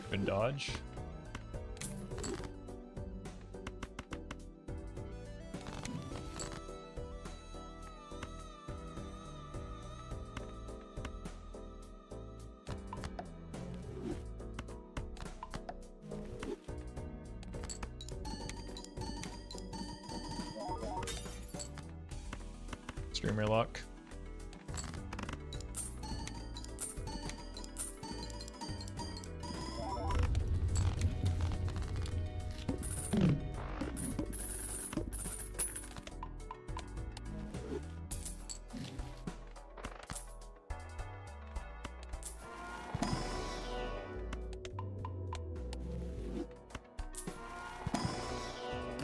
Good dodge. Streamer luck.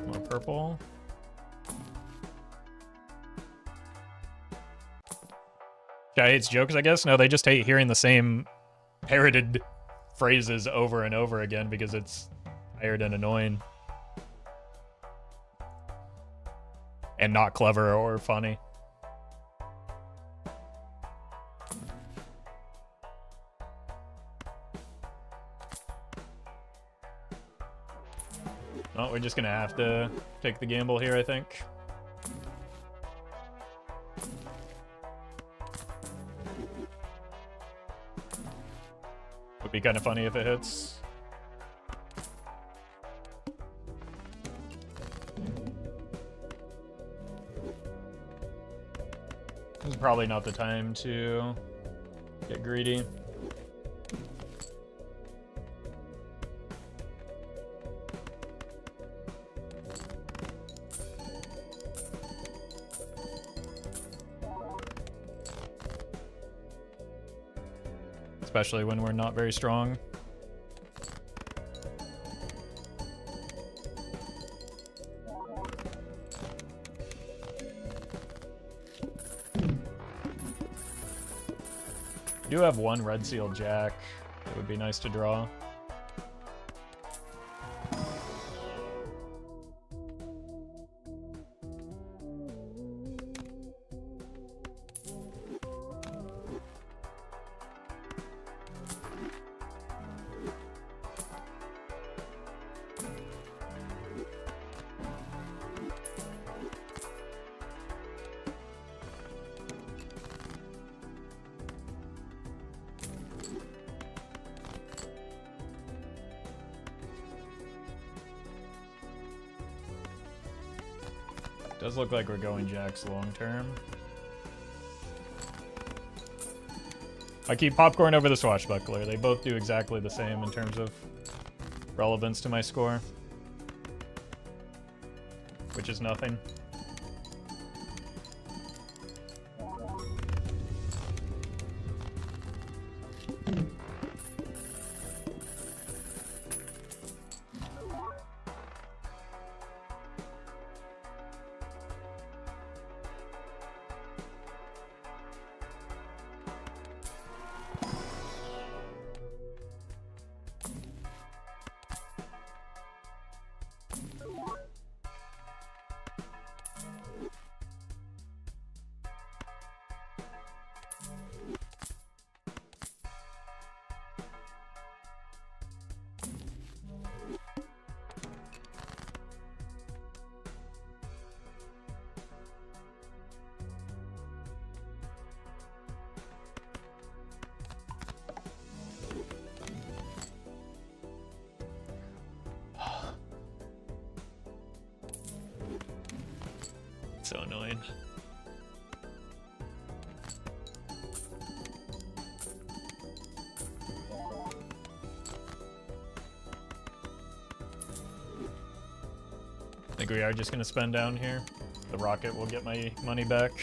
More purple. Guy hates jokes, I guess? No, they just hate hearing the same parroted phrases over and over again because it's tired and annoying. And not clever or funny. Well, we're just gonna have to take the gamble here, I think. Be kind of funny if it hits. This is probably not the time to get greedy. Especially when we're not very strong. I do have one red seal jack. It would be nice to draw. Does look like we're going jacks long term. I keep popcorn over the swashbuckler. They both do exactly the same in terms of relevance to my score, which is nothing. So annoying. I think we are just gonna spend down here. The rocket will get my money back.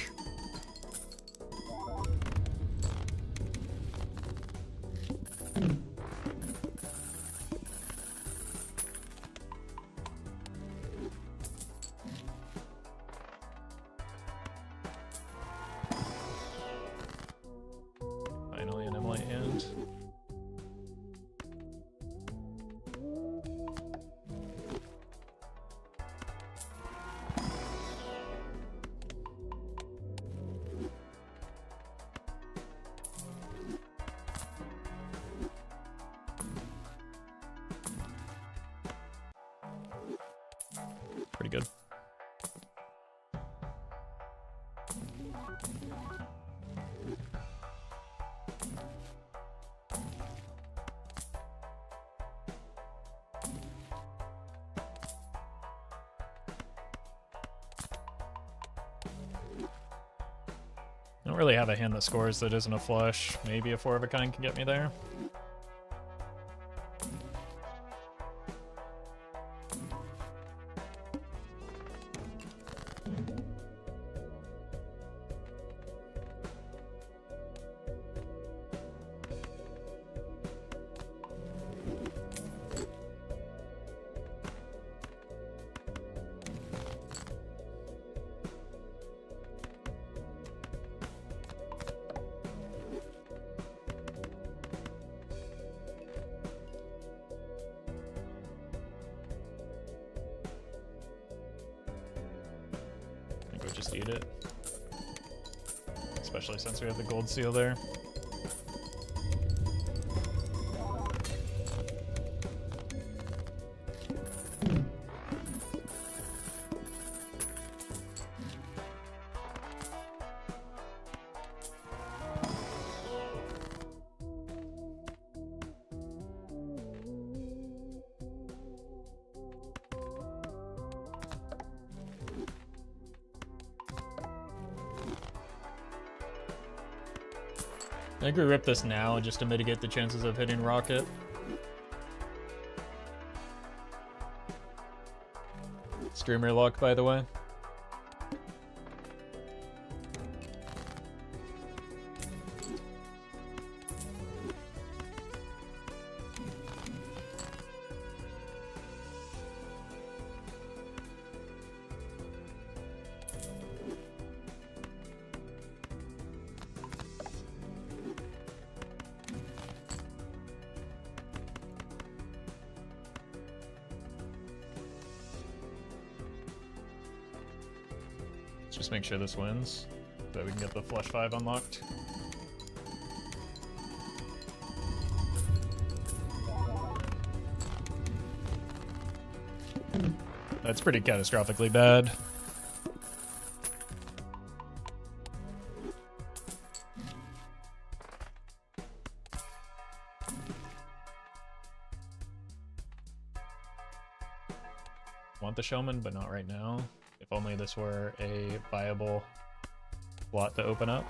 Finally an M-Light hand. Pretty good. I don't really have a hand that scores that isn't a flush. Maybe a 4 of a kind can get me there. I think we'll just eat it. Especially since we have the gold seal there. I think we rip this now just to mitigate the chances of hitting rocket. Streamer luck, by the way. Just make sure this wins, so we can get the flush 5 unlocked. That's pretty catastrophically bad. Want the showman, but not right now. If only this were a viable slot to open up.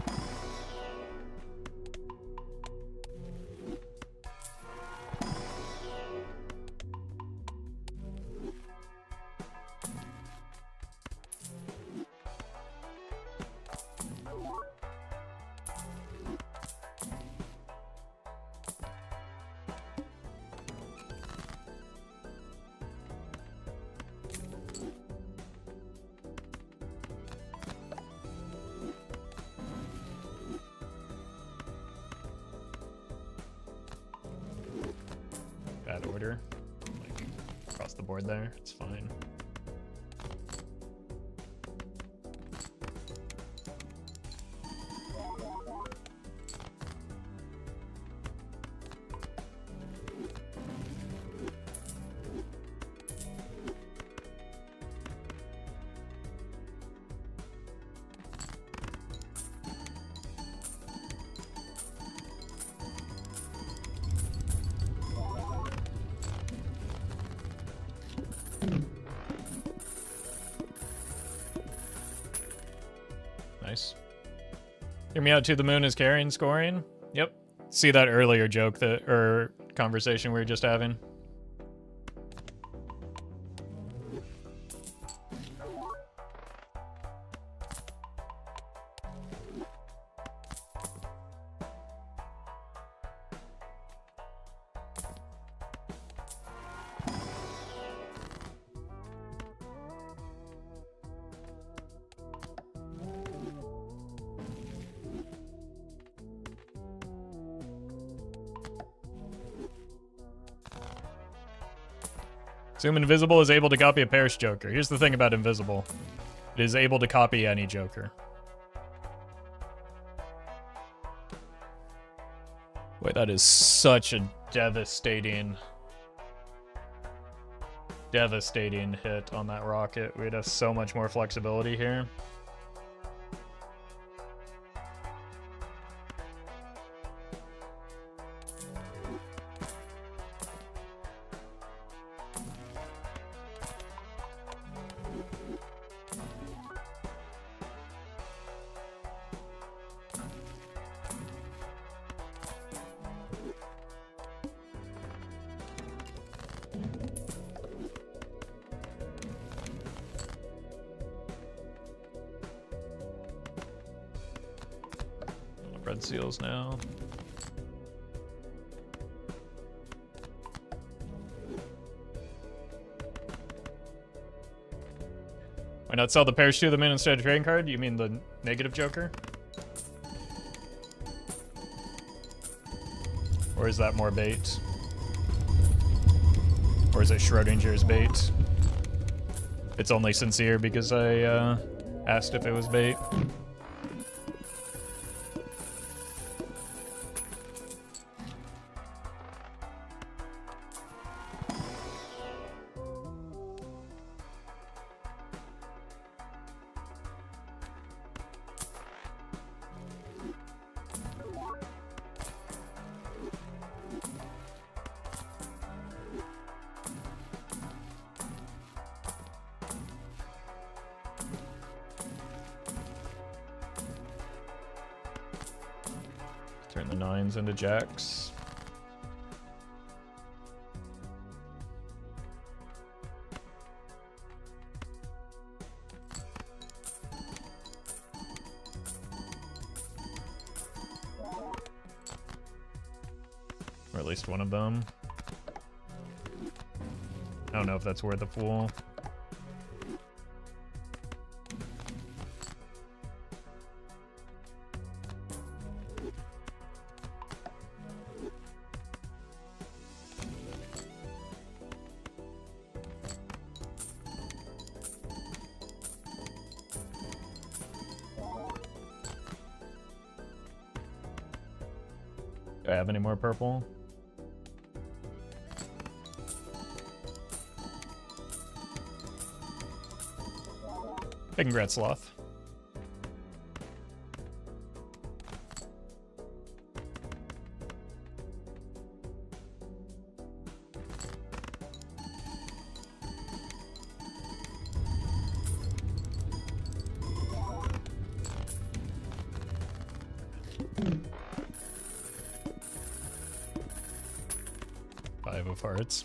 Bad order, like across the board there, it's fine. Nice. Hear me out to the moon is carrying scoring. Yep. See that earlier joke that, or conversation we were just having. Zoom Invisible is able to copy a Parrish Joker. Here's the thing about Invisible. It is able to copy any Joker. Wait, that is such a devastating hit on that rocket. We'd have so much more flexibility here. Red seals now. Why not sell the Parrish to the moon instead of trading card? You mean the negative Joker? Or is that more bait? Or is it Schrodinger's bait? It's only sincere because I asked if it was bait. nines into jacks. Or at least one of them. I don't know if that's worth a fool. Do I have any more purple? Hey, congrats, Sloth. Five of hearts.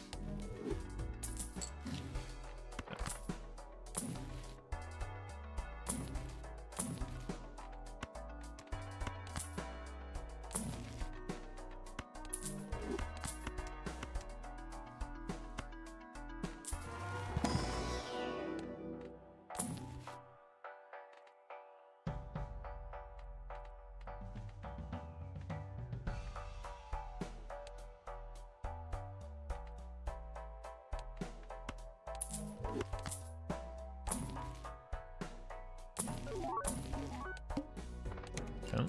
Okay.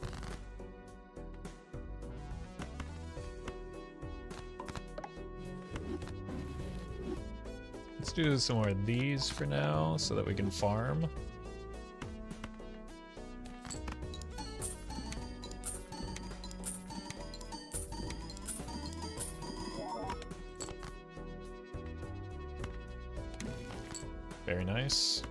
Let's do some more of these for now so that we can farm. Very nice.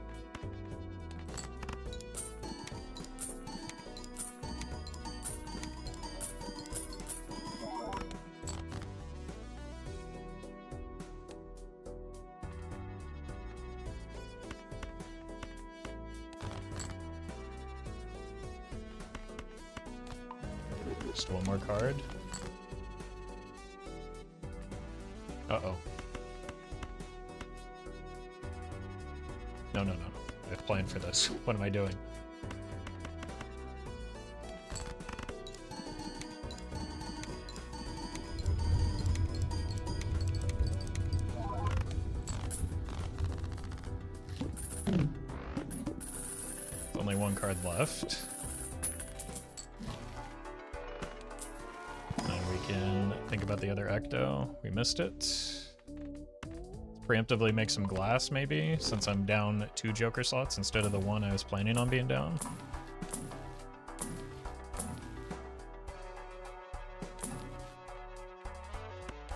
Just one more card. Uh-oh. No. I've planned for this. What am I doing? Only one card left. And we can think about the other Ecto. We missed it. Preemptively make some glass, maybe, since I'm down 2 Joker slots instead of the 1 I was planning on being down.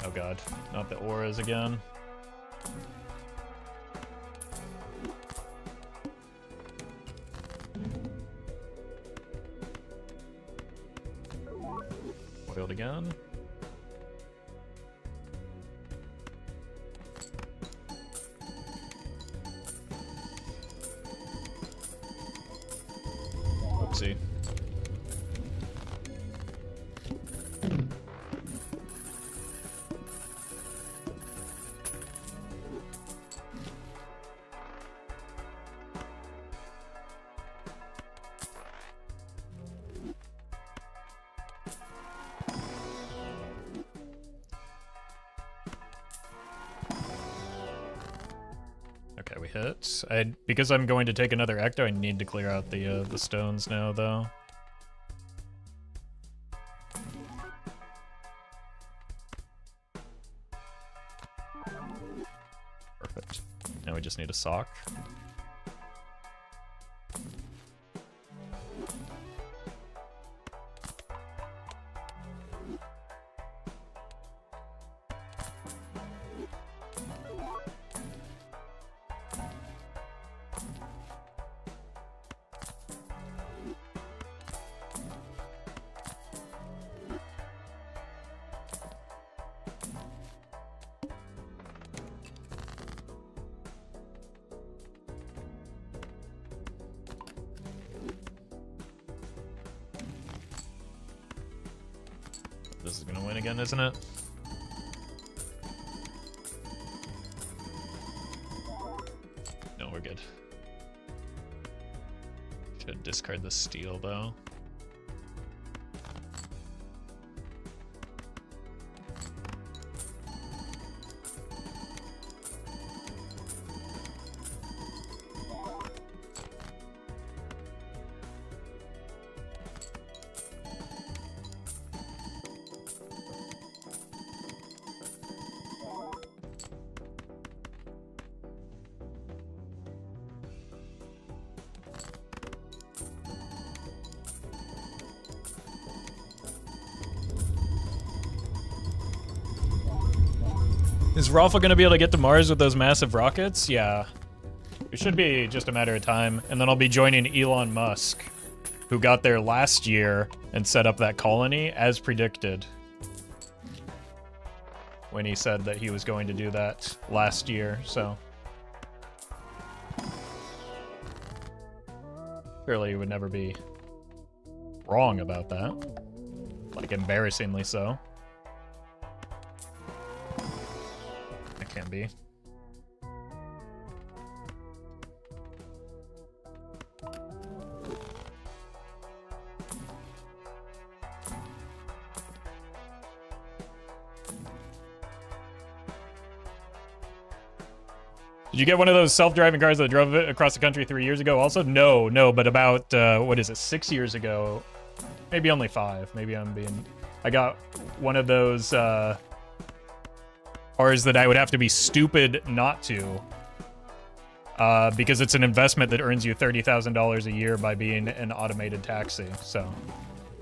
Oh god, not the auras again. Foiled again. Oopsie. Okay, we hit. Because I'm going to take another Ecto, I need to clear out the stones now, though. Perfect. Now we just need a sock. This is gonna win again, isn't it? No, we're good. Should discard the steel though. Is Roffle gonna be able to get to Mars with those massive rockets? Yeah. It should be just a matter of time. And then I'll be joining Elon Musk, who got there last year and set up that colony as predicted. When he said that he was going to do that last year, so. Surely he would never be wrong about that. Like, embarrassingly so. Can be. Did you get one of those self-driving cars that drove it across the country 3 years ago? Also, no, but about, what is it, 6 years ago? Maybe only 5. Maybe I got one of those, cars that I would have to be stupid not to. Because it's an investment that earns you $30,000 a year by being an automated taxi, so.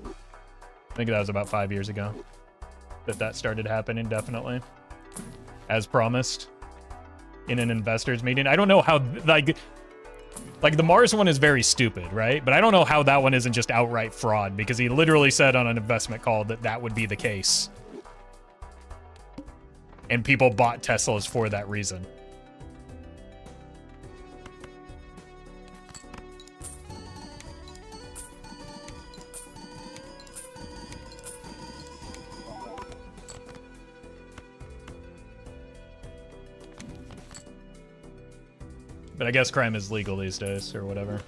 I think that was about 5 years ago that started happening, definitely. As promised. In an investors meeting. I don't know how, like the Mars one is very stupid, right? But I don't know how that one isn't just outright fraud, because he literally said on an investment call that that would be the case. And people bought Teslas for that reason. But I guess crime is legal these days, or whatever.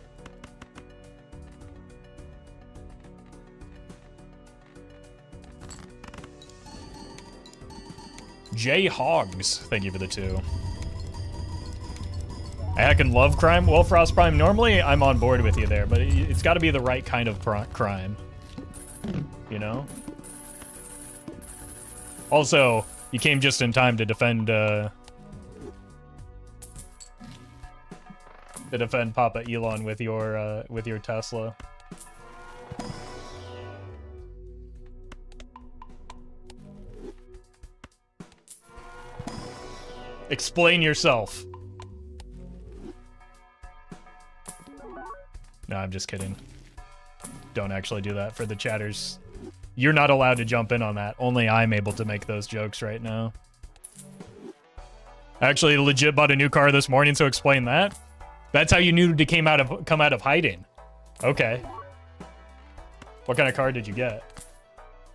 J Hogs, thank you for the 2. I heckin' love crime. Well, Frost Prime, normally I'm on board with you there, but it's got to be the right kind of crime. You know? Also, you came just in time to defend, Papa Elon with your Tesla. Explain yourself. No, I'm just kidding. Don't actually do that for the chatters. You're not allowed to jump in on that. Only I'm able to make those jokes right now. I actually legit bought a new car this morning, so explain that. That's how you knew to come out of hiding. Okay. What kind of car did you get?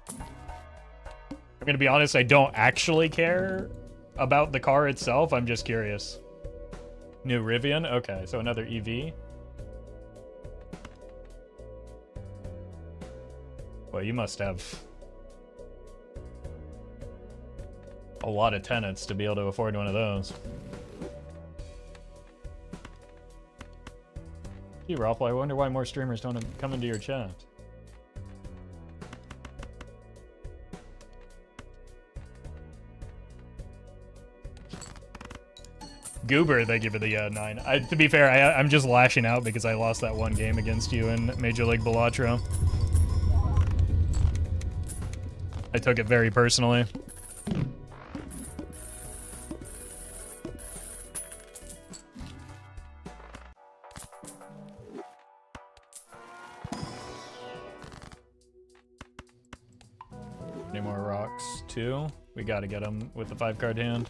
I'm gonna be honest, I don't actually care about the car itself. I'm just curious. New Rivian? Okay, so another EV. Well, you must have a lot of tenants to be able to afford one of those. Gee, Roffle, I wonder why more streamers don't come into your chat. Goober, thank you for the 9. To be fair, I'm just lashing out because I lost that one game against you in Major League Balatro. I took it very personally. Any more rocks? 2. We gotta get them with the 5-card hand.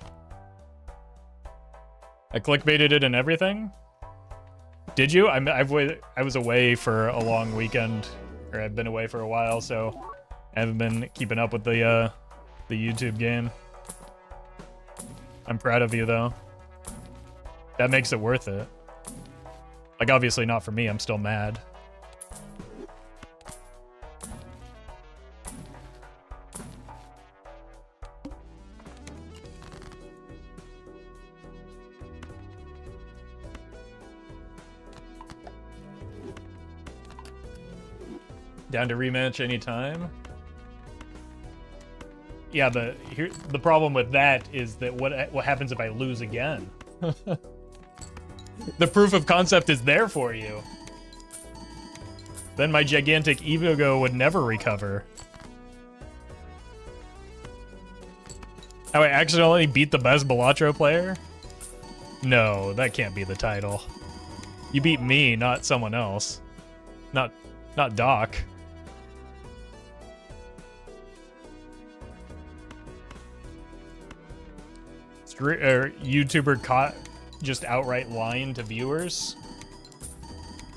I clickbaited it and everything. Did you? I was away for a long weekend, or I've been away for a while, so I haven't been keeping up with the YouTube game. I'm proud of you, though. That makes it worth it. Like, obviously not for me, I'm still mad. Down to rematch anytime. Yeah, but here the problem with that is that what happens if I lose again? The proof of concept is there for you. Then my gigantic ego would never recover. Oh, I accidentally beat the best Balatro player? No, that can't be the title. You beat me, not someone else. Not Doc. YouTuber caught just outright lying to viewers.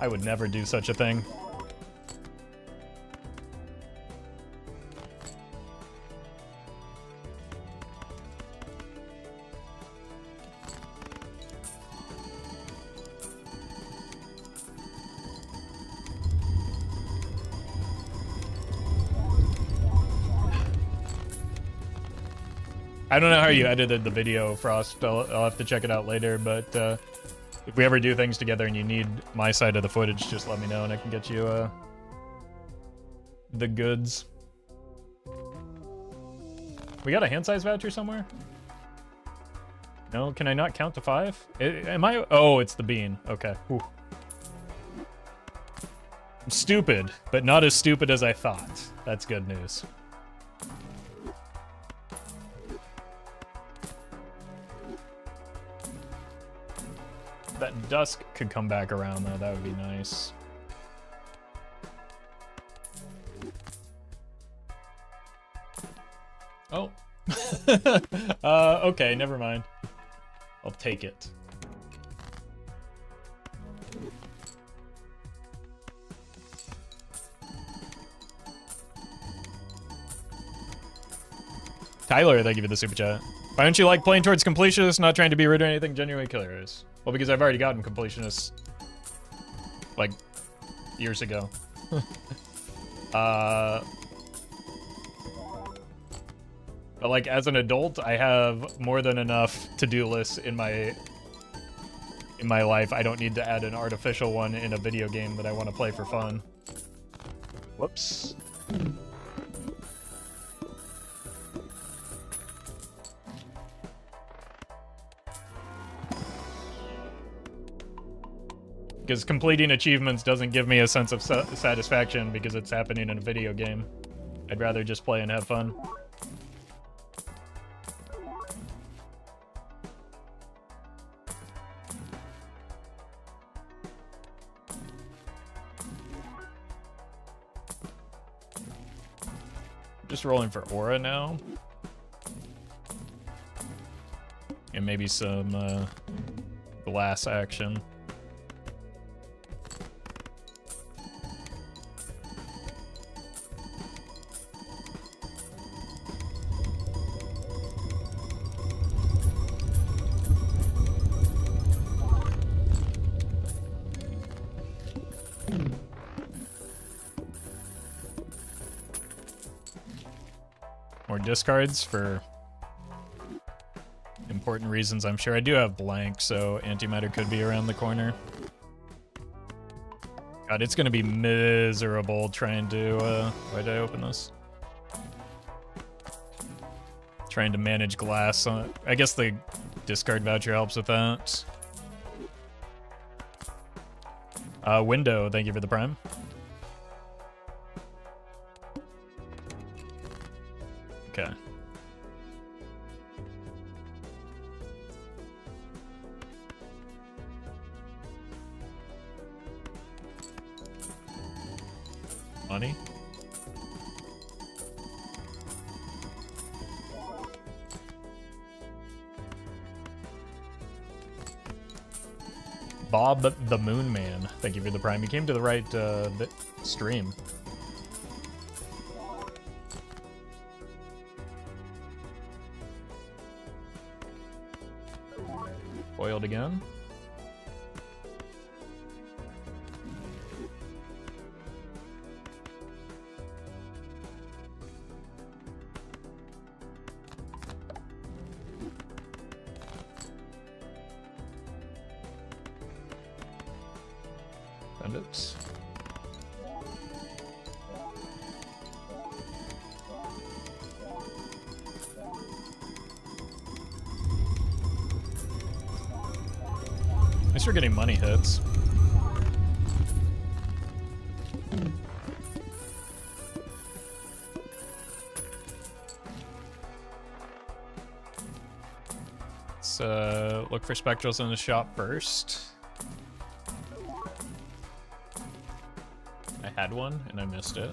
I would never do such a thing. I don't know how you edited the video, Frost. I'll have to check it out later, but if we ever do things together and you need my side of the footage, just let me know and I can get you the goods. We got a hand size voucher somewhere? No, can I not count to 5? Am I? Oh, it's the bean. Okay. Whew. I'm stupid, but not as stupid as I thought. That's good news. That dusk could come back around, though. That would be nice. Oh. Okay, never mind. I'll take it. Tyler, thank you for the super chat. Why don't you like playing towards completionists, not trying to be rude or anything, genuinely curious? Well, because I've already gotten completionists, like, years ago. But, like, as an adult, I have more than enough to-do lists in my life. I don't need to add an artificial one in a video game that I want to play for fun. Whoops. Because completing achievements doesn't give me a sense of satisfaction because it's happening in a video game. I'd rather just play and have fun. Just rolling for aura now. And maybe some glass action. More discards for important reasons, I'm sure. I do have blank, so antimatter could be around the corner. God, it's gonna be miserable trying to, why did I open this? Trying to manage glass on, I guess the discard voucher helps with that. Window, thank you for the prime. Okay. Money? Bob the Moon Man, thank you for the prime. You came to the right stream. Foiled again. Send it. At least we're getting money hits. Let's look for spectrals in the shop first. I had one and I missed it.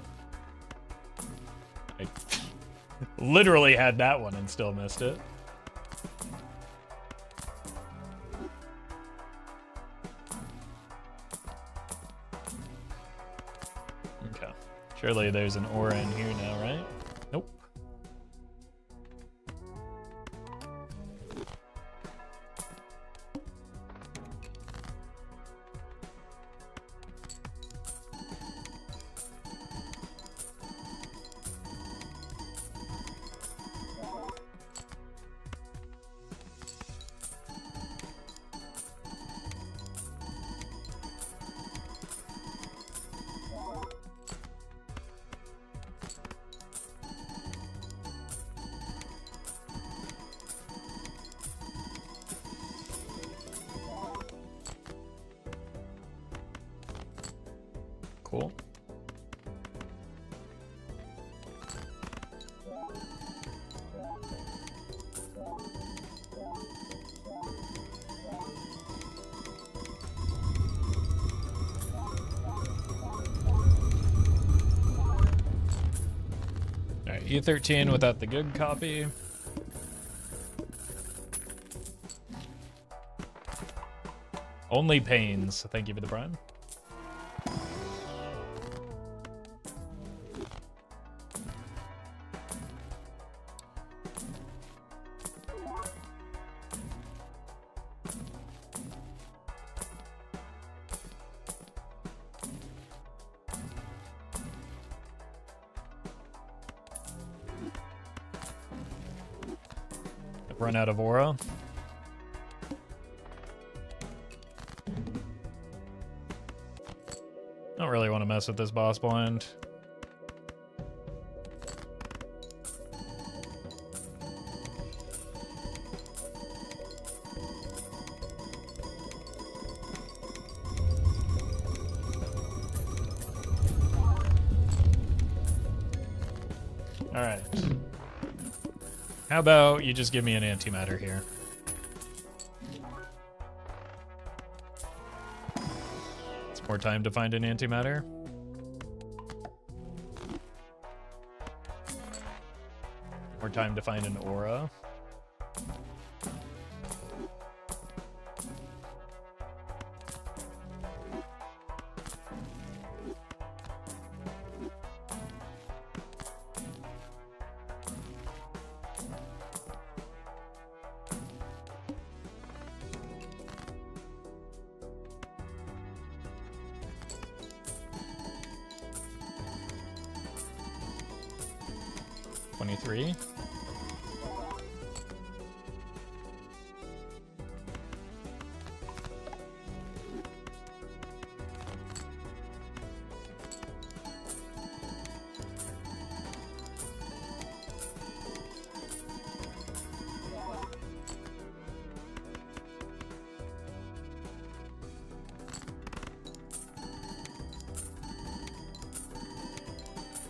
I literally had that one and still missed it. Okay. Surely there's an aura in here now, right? Nope. Cool. Alright, E13 without the good copy. Only pains. Thank you for the prime. Run out of aura. Don't really want to mess with this boss blind. All right. How about you just give me an antimatter here? It's more time to find an antimatter. More time to find an aura. $23.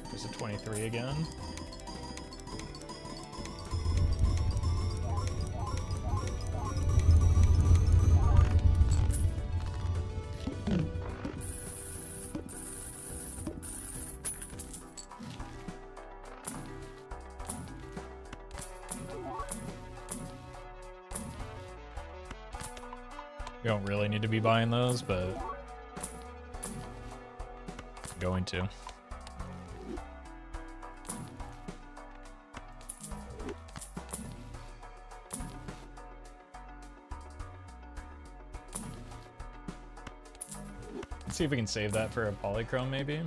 There's a 23 again. We don't really need to be buying those, but I'm going to. Let's see if we can save that for a polychrome, maybe.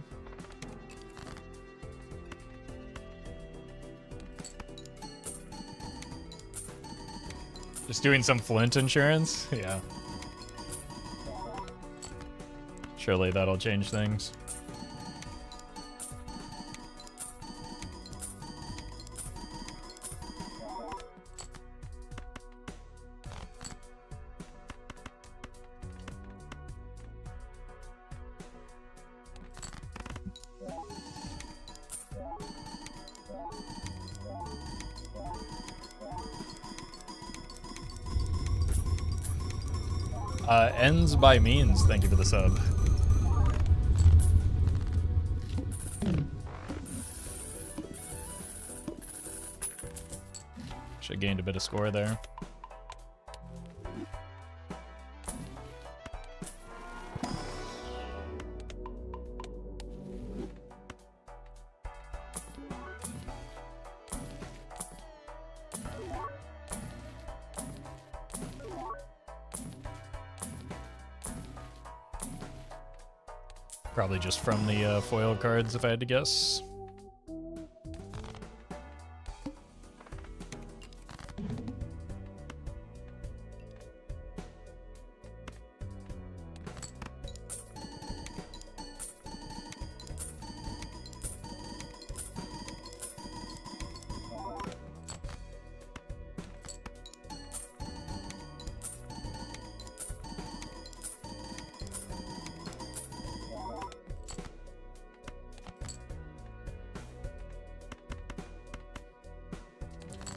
Just doing some flint insurance? Yeah. Surely that'll change things. Ends by means, thank you for the sub. Should have gained a bit of score there. Probably just from the foil cards, if I had to guess.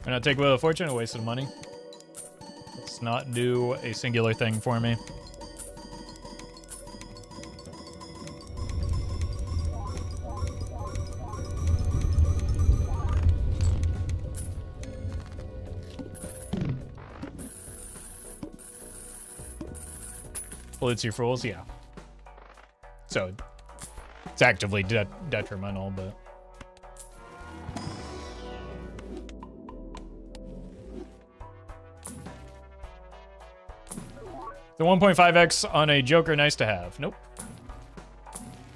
I'm gonna take Wheel of Fortune, a waste of money. Let's not do a singular thing for me. Blitz your fools, yeah. So it's actively detrimental, but. The 1.5x on a Joker, nice to have. Nope.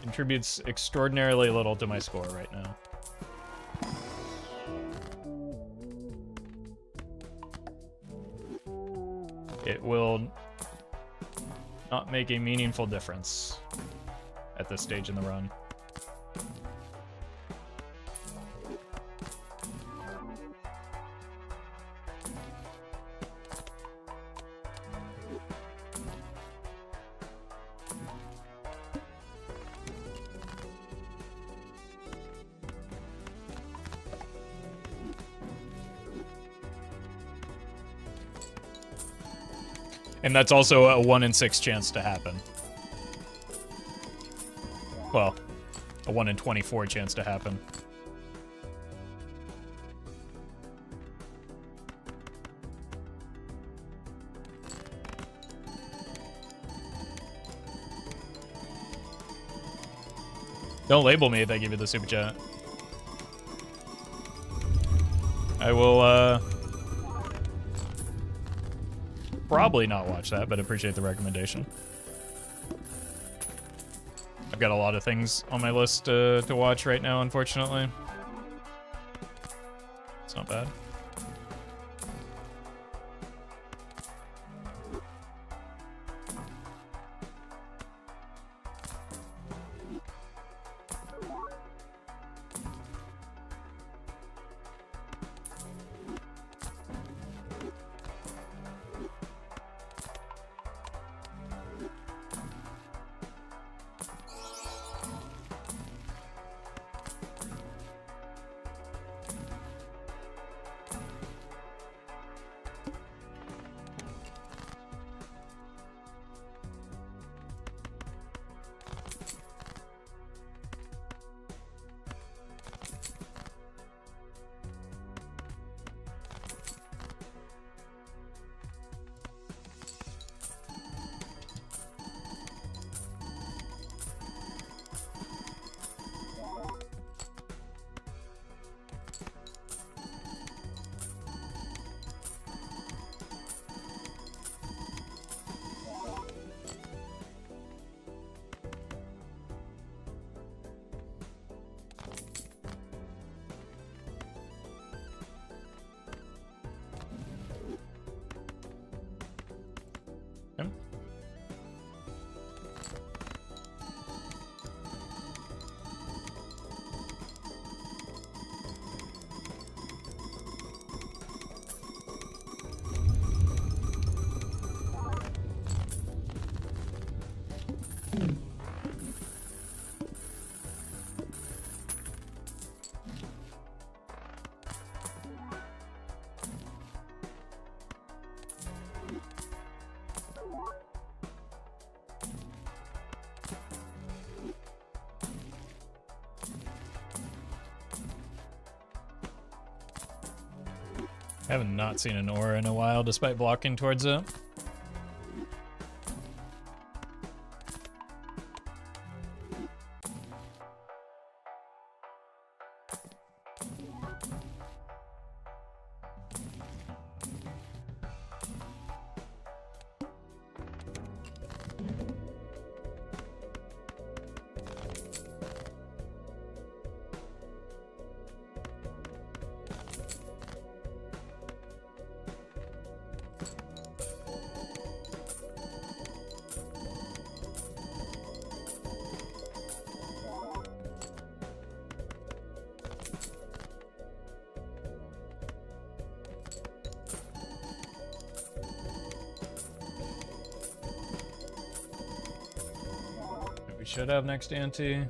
Contributes extraordinarily little to my score right now. It will not make a meaningful difference at this stage in the run. And that's also a 1 in 6 chance to happen. Well, a 1 in 24 chance to happen. Don't label me if I give you the super chat. I will, probably not watch that, but appreciate the recommendation. I've got a lot of things on my list to watch right now, unfortunately. It's not bad. Okay. I have not seen an ore in a while, despite blocking towards it. We should have next ante.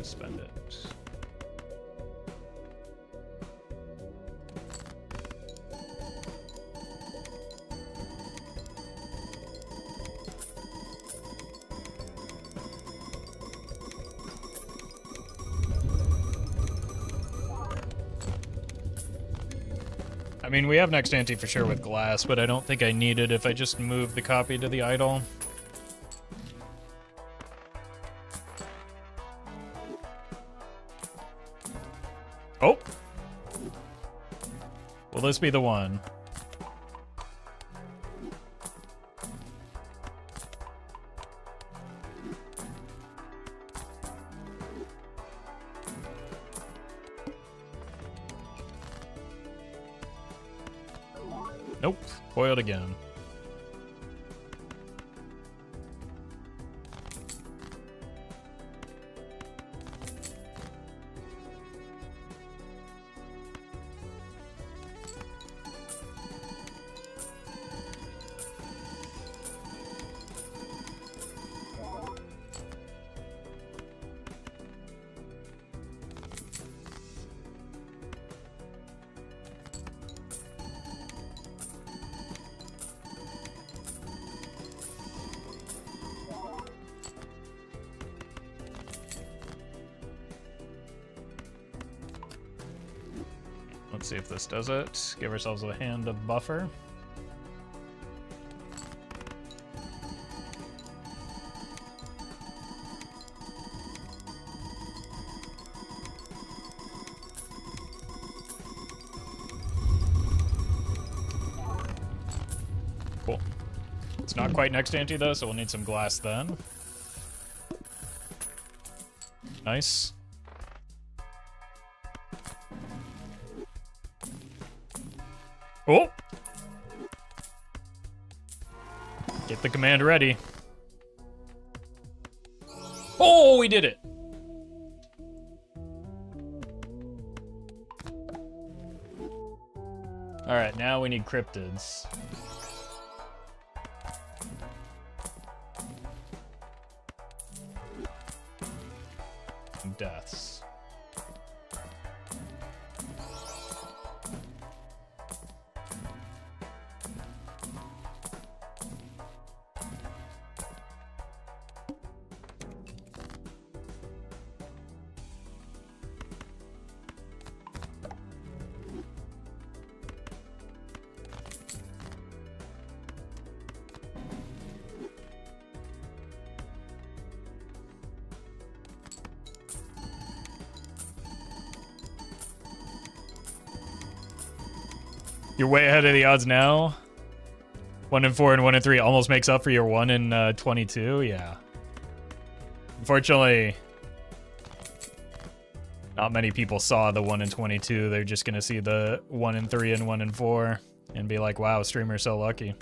Spend it. I mean, we have next ante for sure with glass, but I don't think I need it if I just move the copy to the idol. Oh! Will this be the one? Nope. Foiled again. Let's see if this does it. Give ourselves a hand of buffer. Cool. It's not quite next ante though, so we'll need some glass then. Nice. Oh! Get the command ready. Oh, we did it! Alright, now we need cryptids. And deaths. You're way ahead of the odds now. 1 in 4 and 1 in 3 almost makes up for your 1 in 22. Yeah. Unfortunately, Not many people saw the 1 in 22. They're just gonna see the 1 in 3 and 1 in 4 and be like, wow, streamer's so lucky.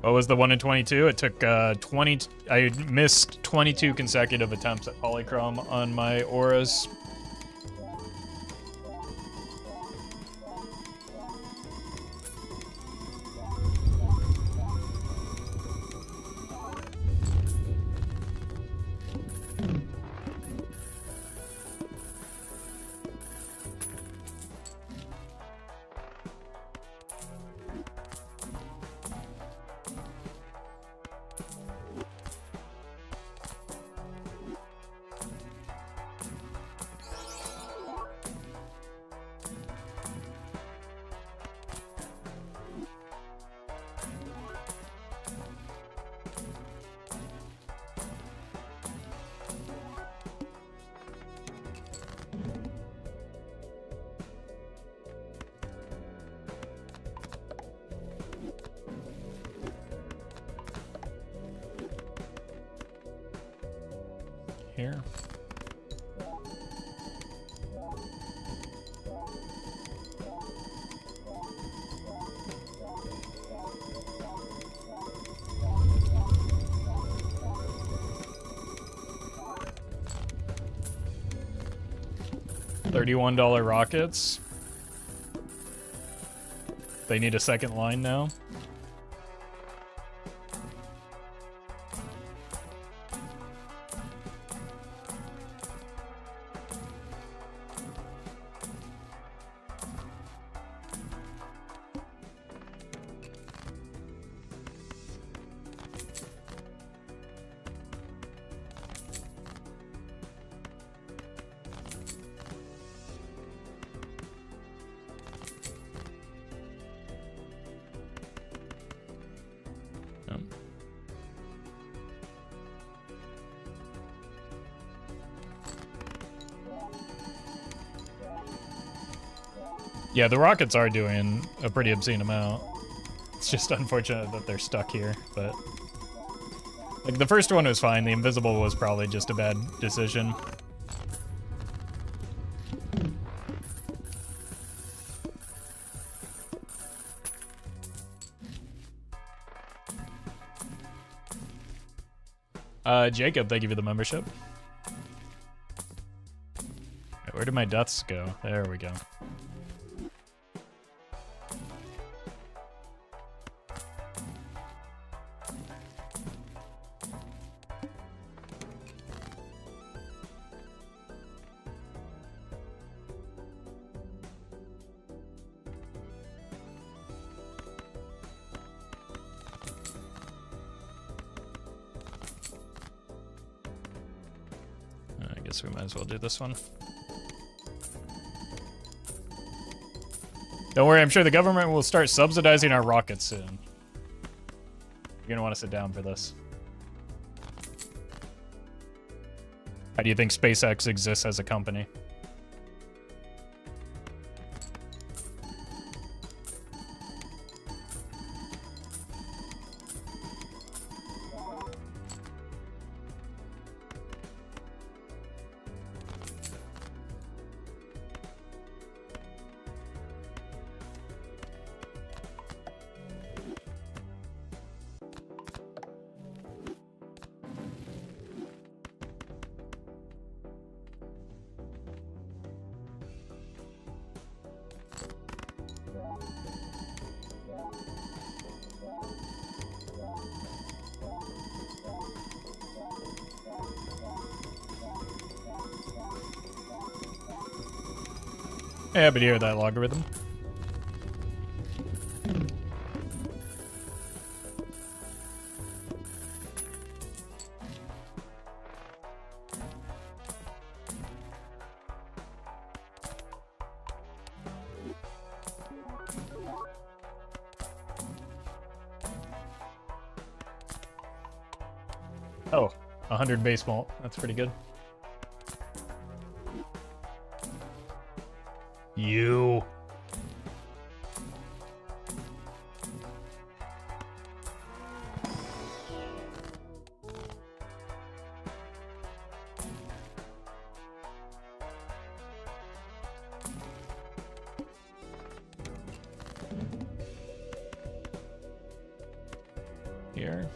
What was the 1 in 22? It took 20. I missed 22 consecutive attempts at polychrome on my auras. Here. $31 rockets. They need a second line now. Yeah, the rockets are doing a pretty obscene amount. It's just unfortunate that they're stuck here, but... Like, the first one was fine. The invisible was probably just a bad decision. Jacob, thank you for the membership. Where did my deaths go? There we go. We might as well do this one. Don't worry, I'm sure the government will start subsidizing our rockets soon. You're gonna want to sit down for this. How do you think SpaceX exists as a company? Yeah, but hear that logarithm. Oh, 100 base malt. That's pretty good. You. Here.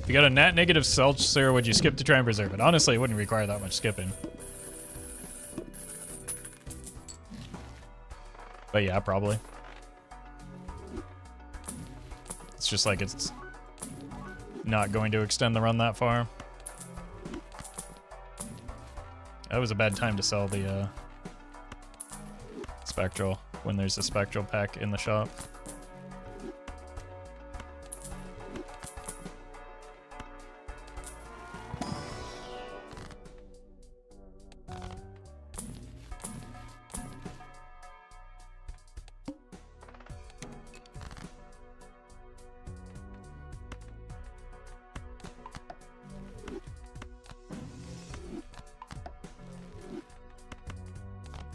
If you got a nat negative seltzer, would you skip to try and preserve it? Honestly, it wouldn't require that much skipping. But yeah, probably. It's just like it's not going to extend the run that far. That was a bad time to sell the Spectral when there's a Spectral pack in the shop.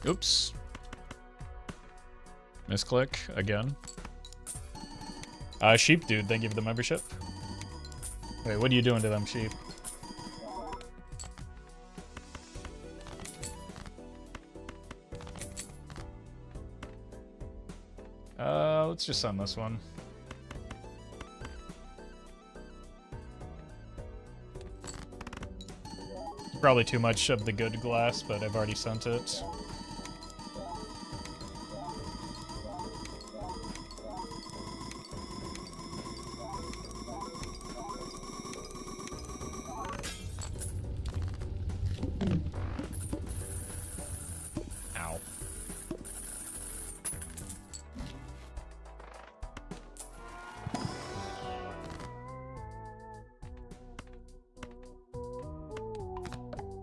Oops. Misclick again. Sheep dude, thank you for the membership. Wait, what are you doing to them sheep? Let's just send this one. Probably too much of the good glass, but I've already sent it. Ow.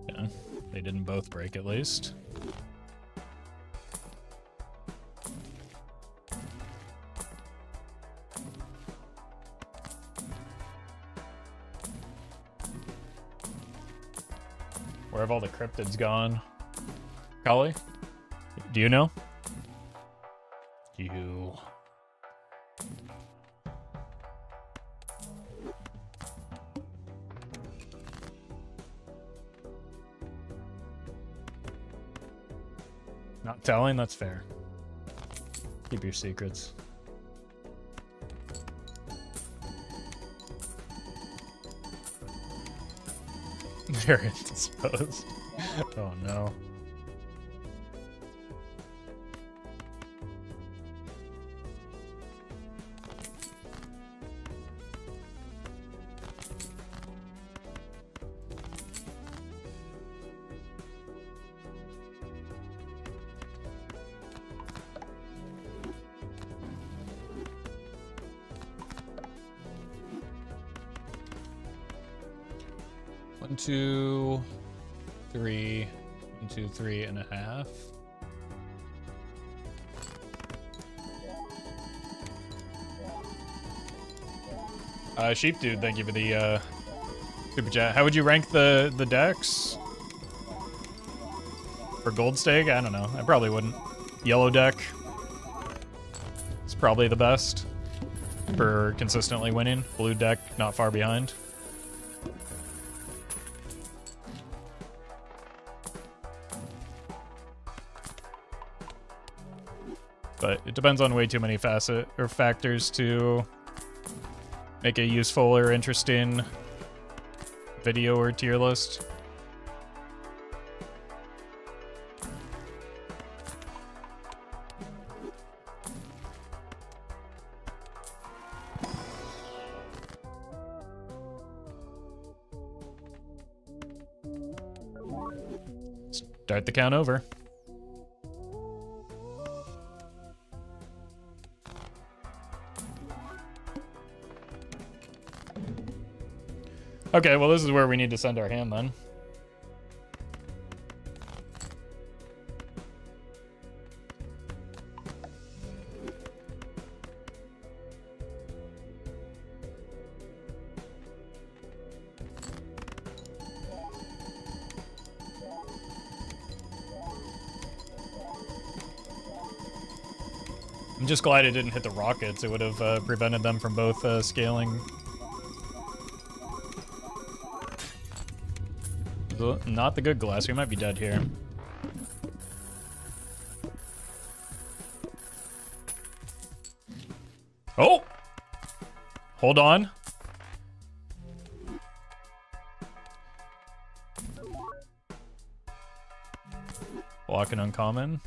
Yeah, they didn't both break at least. Where have all the cryptids gone? Kali? Do you know? You. Not telling? That's fair. Keep your secrets. They're indisposed. Oh no. One, two, three, 1, 2, 3.5. Sheep dude, thank you for the super chat. How would you rank the decks? For gold stake? I don't know. I probably wouldn't. Yellow deck. It's probably the best for consistently winning. Blue deck, not far behind. But it depends on way too many factors to make a useful or interesting video or tier list. Start the count over. Okay, well, this is where we need to send our hand then. I'm just glad it didn't hit the rockets. It would have prevented them from both scaling. Not the good glass. We might be dead here. Oh! Hold on. Block an uncommon.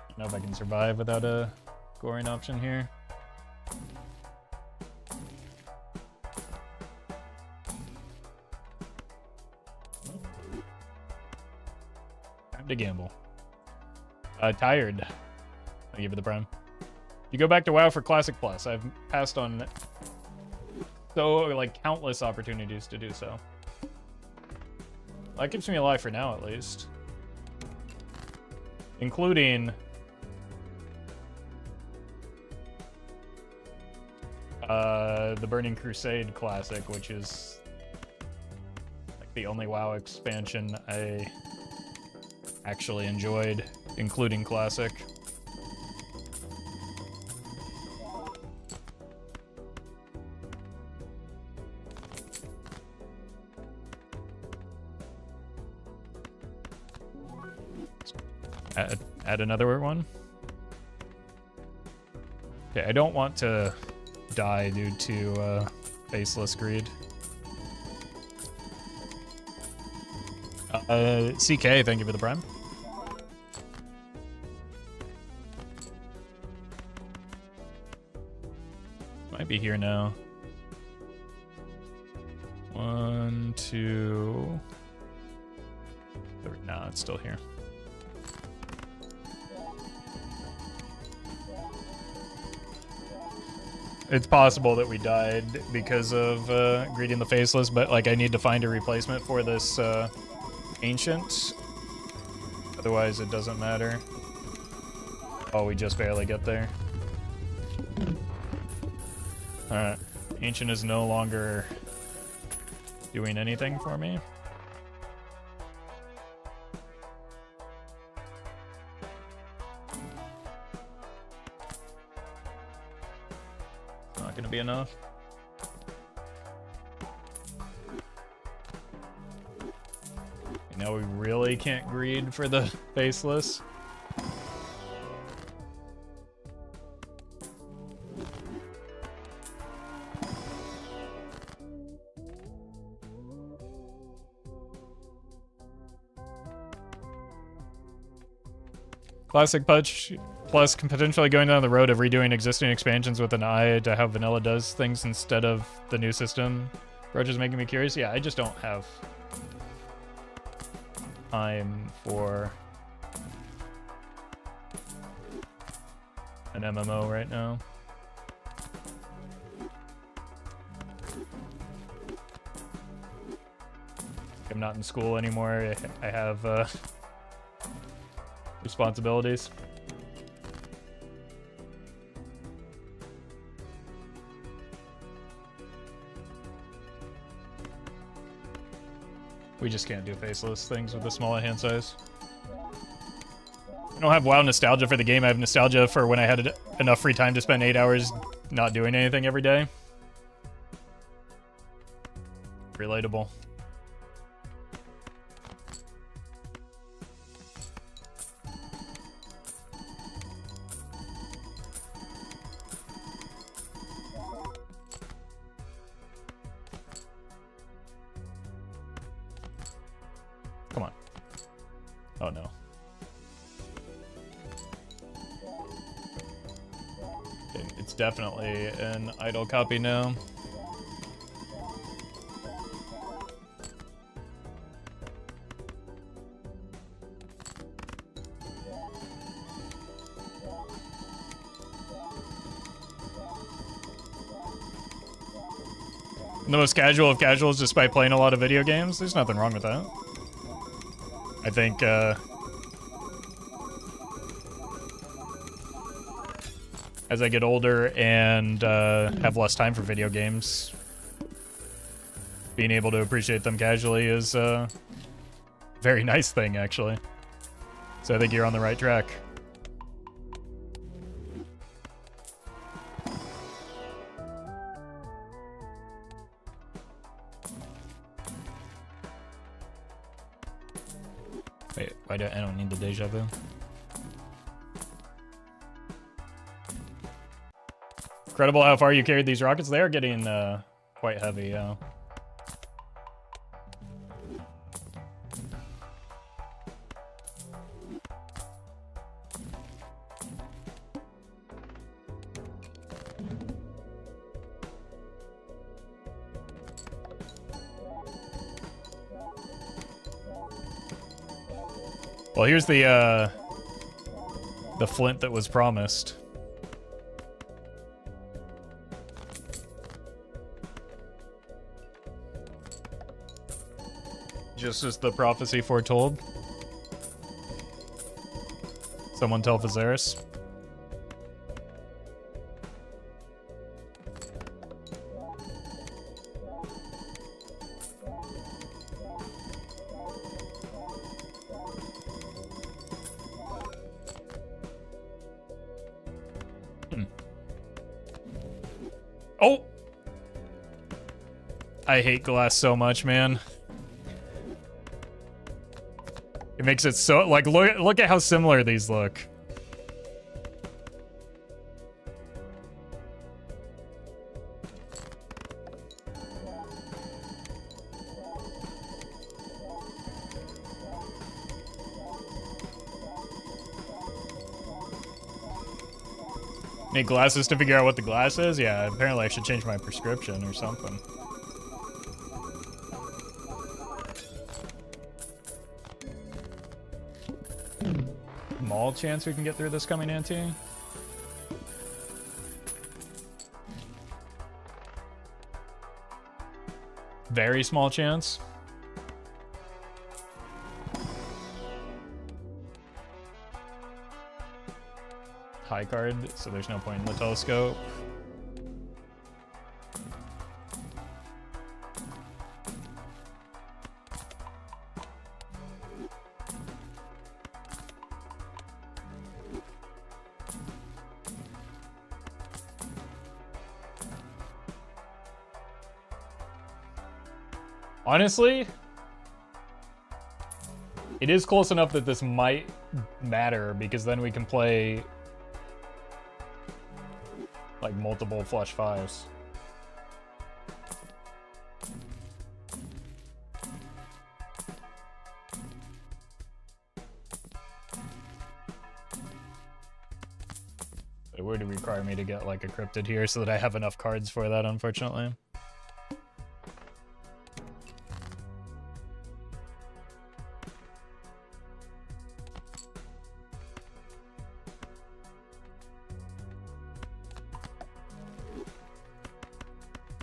I don't know if I can survive without a scoring option here. Time to gamble. Tired. I'll give it the prime. You go back to WoW for Classic Plus. I've passed on like countless opportunities to do so. That keeps me alive for now, at least. Including the Burning Crusade Classic, which is like the only WoW expansion I actually enjoyed, including Classic. Add another one. Okay, I don't want to die due to faceless greed. CK, thank you for the prime. Might be here now. 1, 2, 3. Nah, it's still here. It's possible that we died because of greeting the faceless, but like I need to find a replacement for this ancient. Otherwise, it doesn't matter. Oh, we just barely get there. Alright. Ancient is no longer doing anything for me. Not gonna be enough. Now we really can't greed for the faceless. Classic Punch Plus potentially going down the road of redoing existing expansions with an eye to how vanilla does things instead of the new system. Approach is making me curious. Yeah, I just don't have time for an MMO right now. I'm not in school anymore. I have responsibilities. We just can't do faceless things with a smaller hand size. I don't have WoW nostalgia for the game. I have nostalgia for when I had enough free time to spend 8 hours not doing anything every day. Relatable. It's definitely an idle copy now. The most casual of casuals just by playing a lot of video games. There's nothing wrong with that. I think, as I get older and have less time for video games, being able to appreciate them casually is a very nice thing, actually. So I think you're on the right track. Wait, why do I don't need the deja vu? Incredible how far you carried these rockets. They are getting quite heavy, yeah. Well, here's the flint that was promised. Just as the prophecy foretold. Someone tell Viserys. Oh! I hate glass so much, man. It makes it so, like, look at how similar these look. Need glasses to figure out what the glass is? Yeah, apparently I should change my prescription or something. Small chance we can get through this coming ante. Very small chance. High card, so there's no point in the telescope. Honestly, it is close enough that this might matter, because then we can play like multiple flush fives. It would require me to get like a cryptid here so that I have enough cards for that, unfortunately.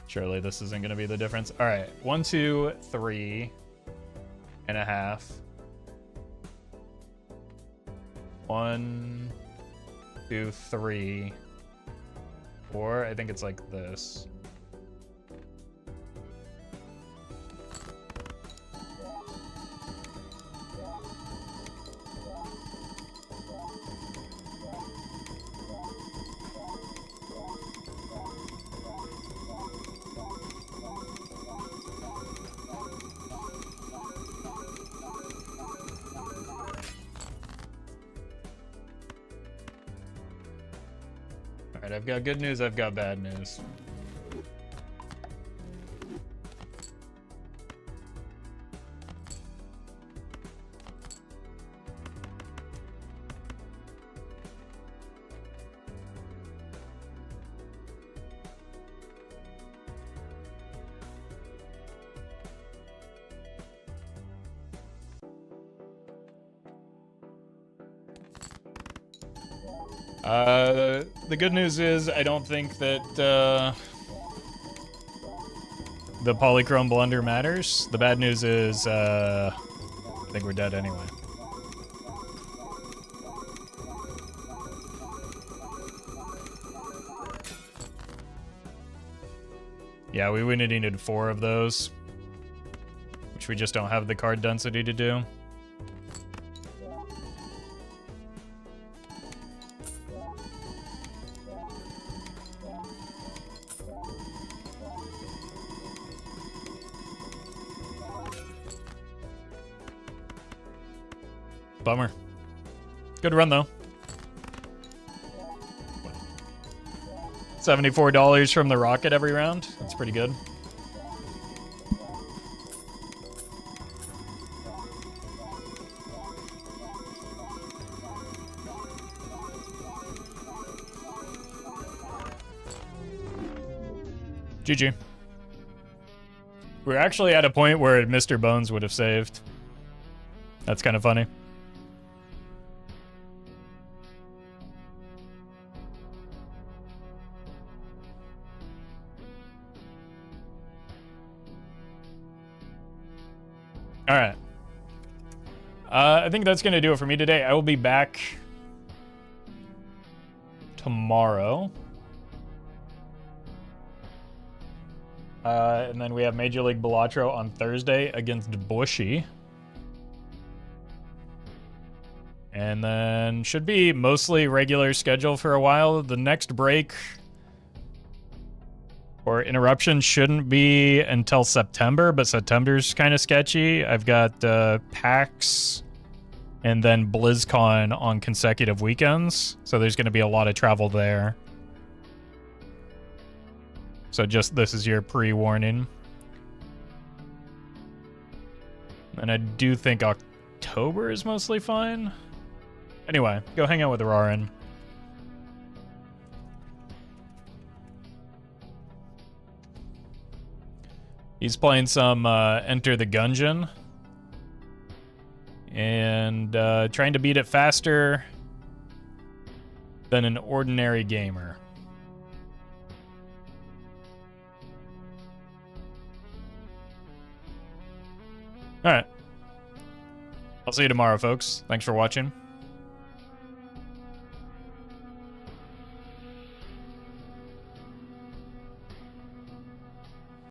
Surely this isn't going to be the difference. All right, 1, 2, 3 and a half. 1, 2, 3, 4. I think it's like this. Alright, I've got good news, I've got bad news. The good news is I don't think that the polychrome blunder matters. The bad news is I think we're dead anyway. Yeah, we would have needed 4 of those, which we just don't have the card density to do. Bummer. Good run, though. $74 from the rocket every round. That's pretty good. GG. We're actually at a point where Mr. Bones would have saved. That's kind of funny. All right. I think that's going to do it for me today. I will be back tomorrow. And then we have Major League Balatro on Thursday against Bushy. And then should be mostly regular schedule for a while. The next break or interruption shouldn't be until September, but September's kind of sketchy. I've got PAX and then BlizzCon on consecutive weekends, so there's going to be a lot of travel there. So just this is your pre-warning. And I do think October is mostly fine. Anyway, go hang out with Rarin. He's playing some Enter the Gungeon. And trying to beat it faster than an ordinary gamer. Alright. I'll see you tomorrow, folks. Thanks for watching.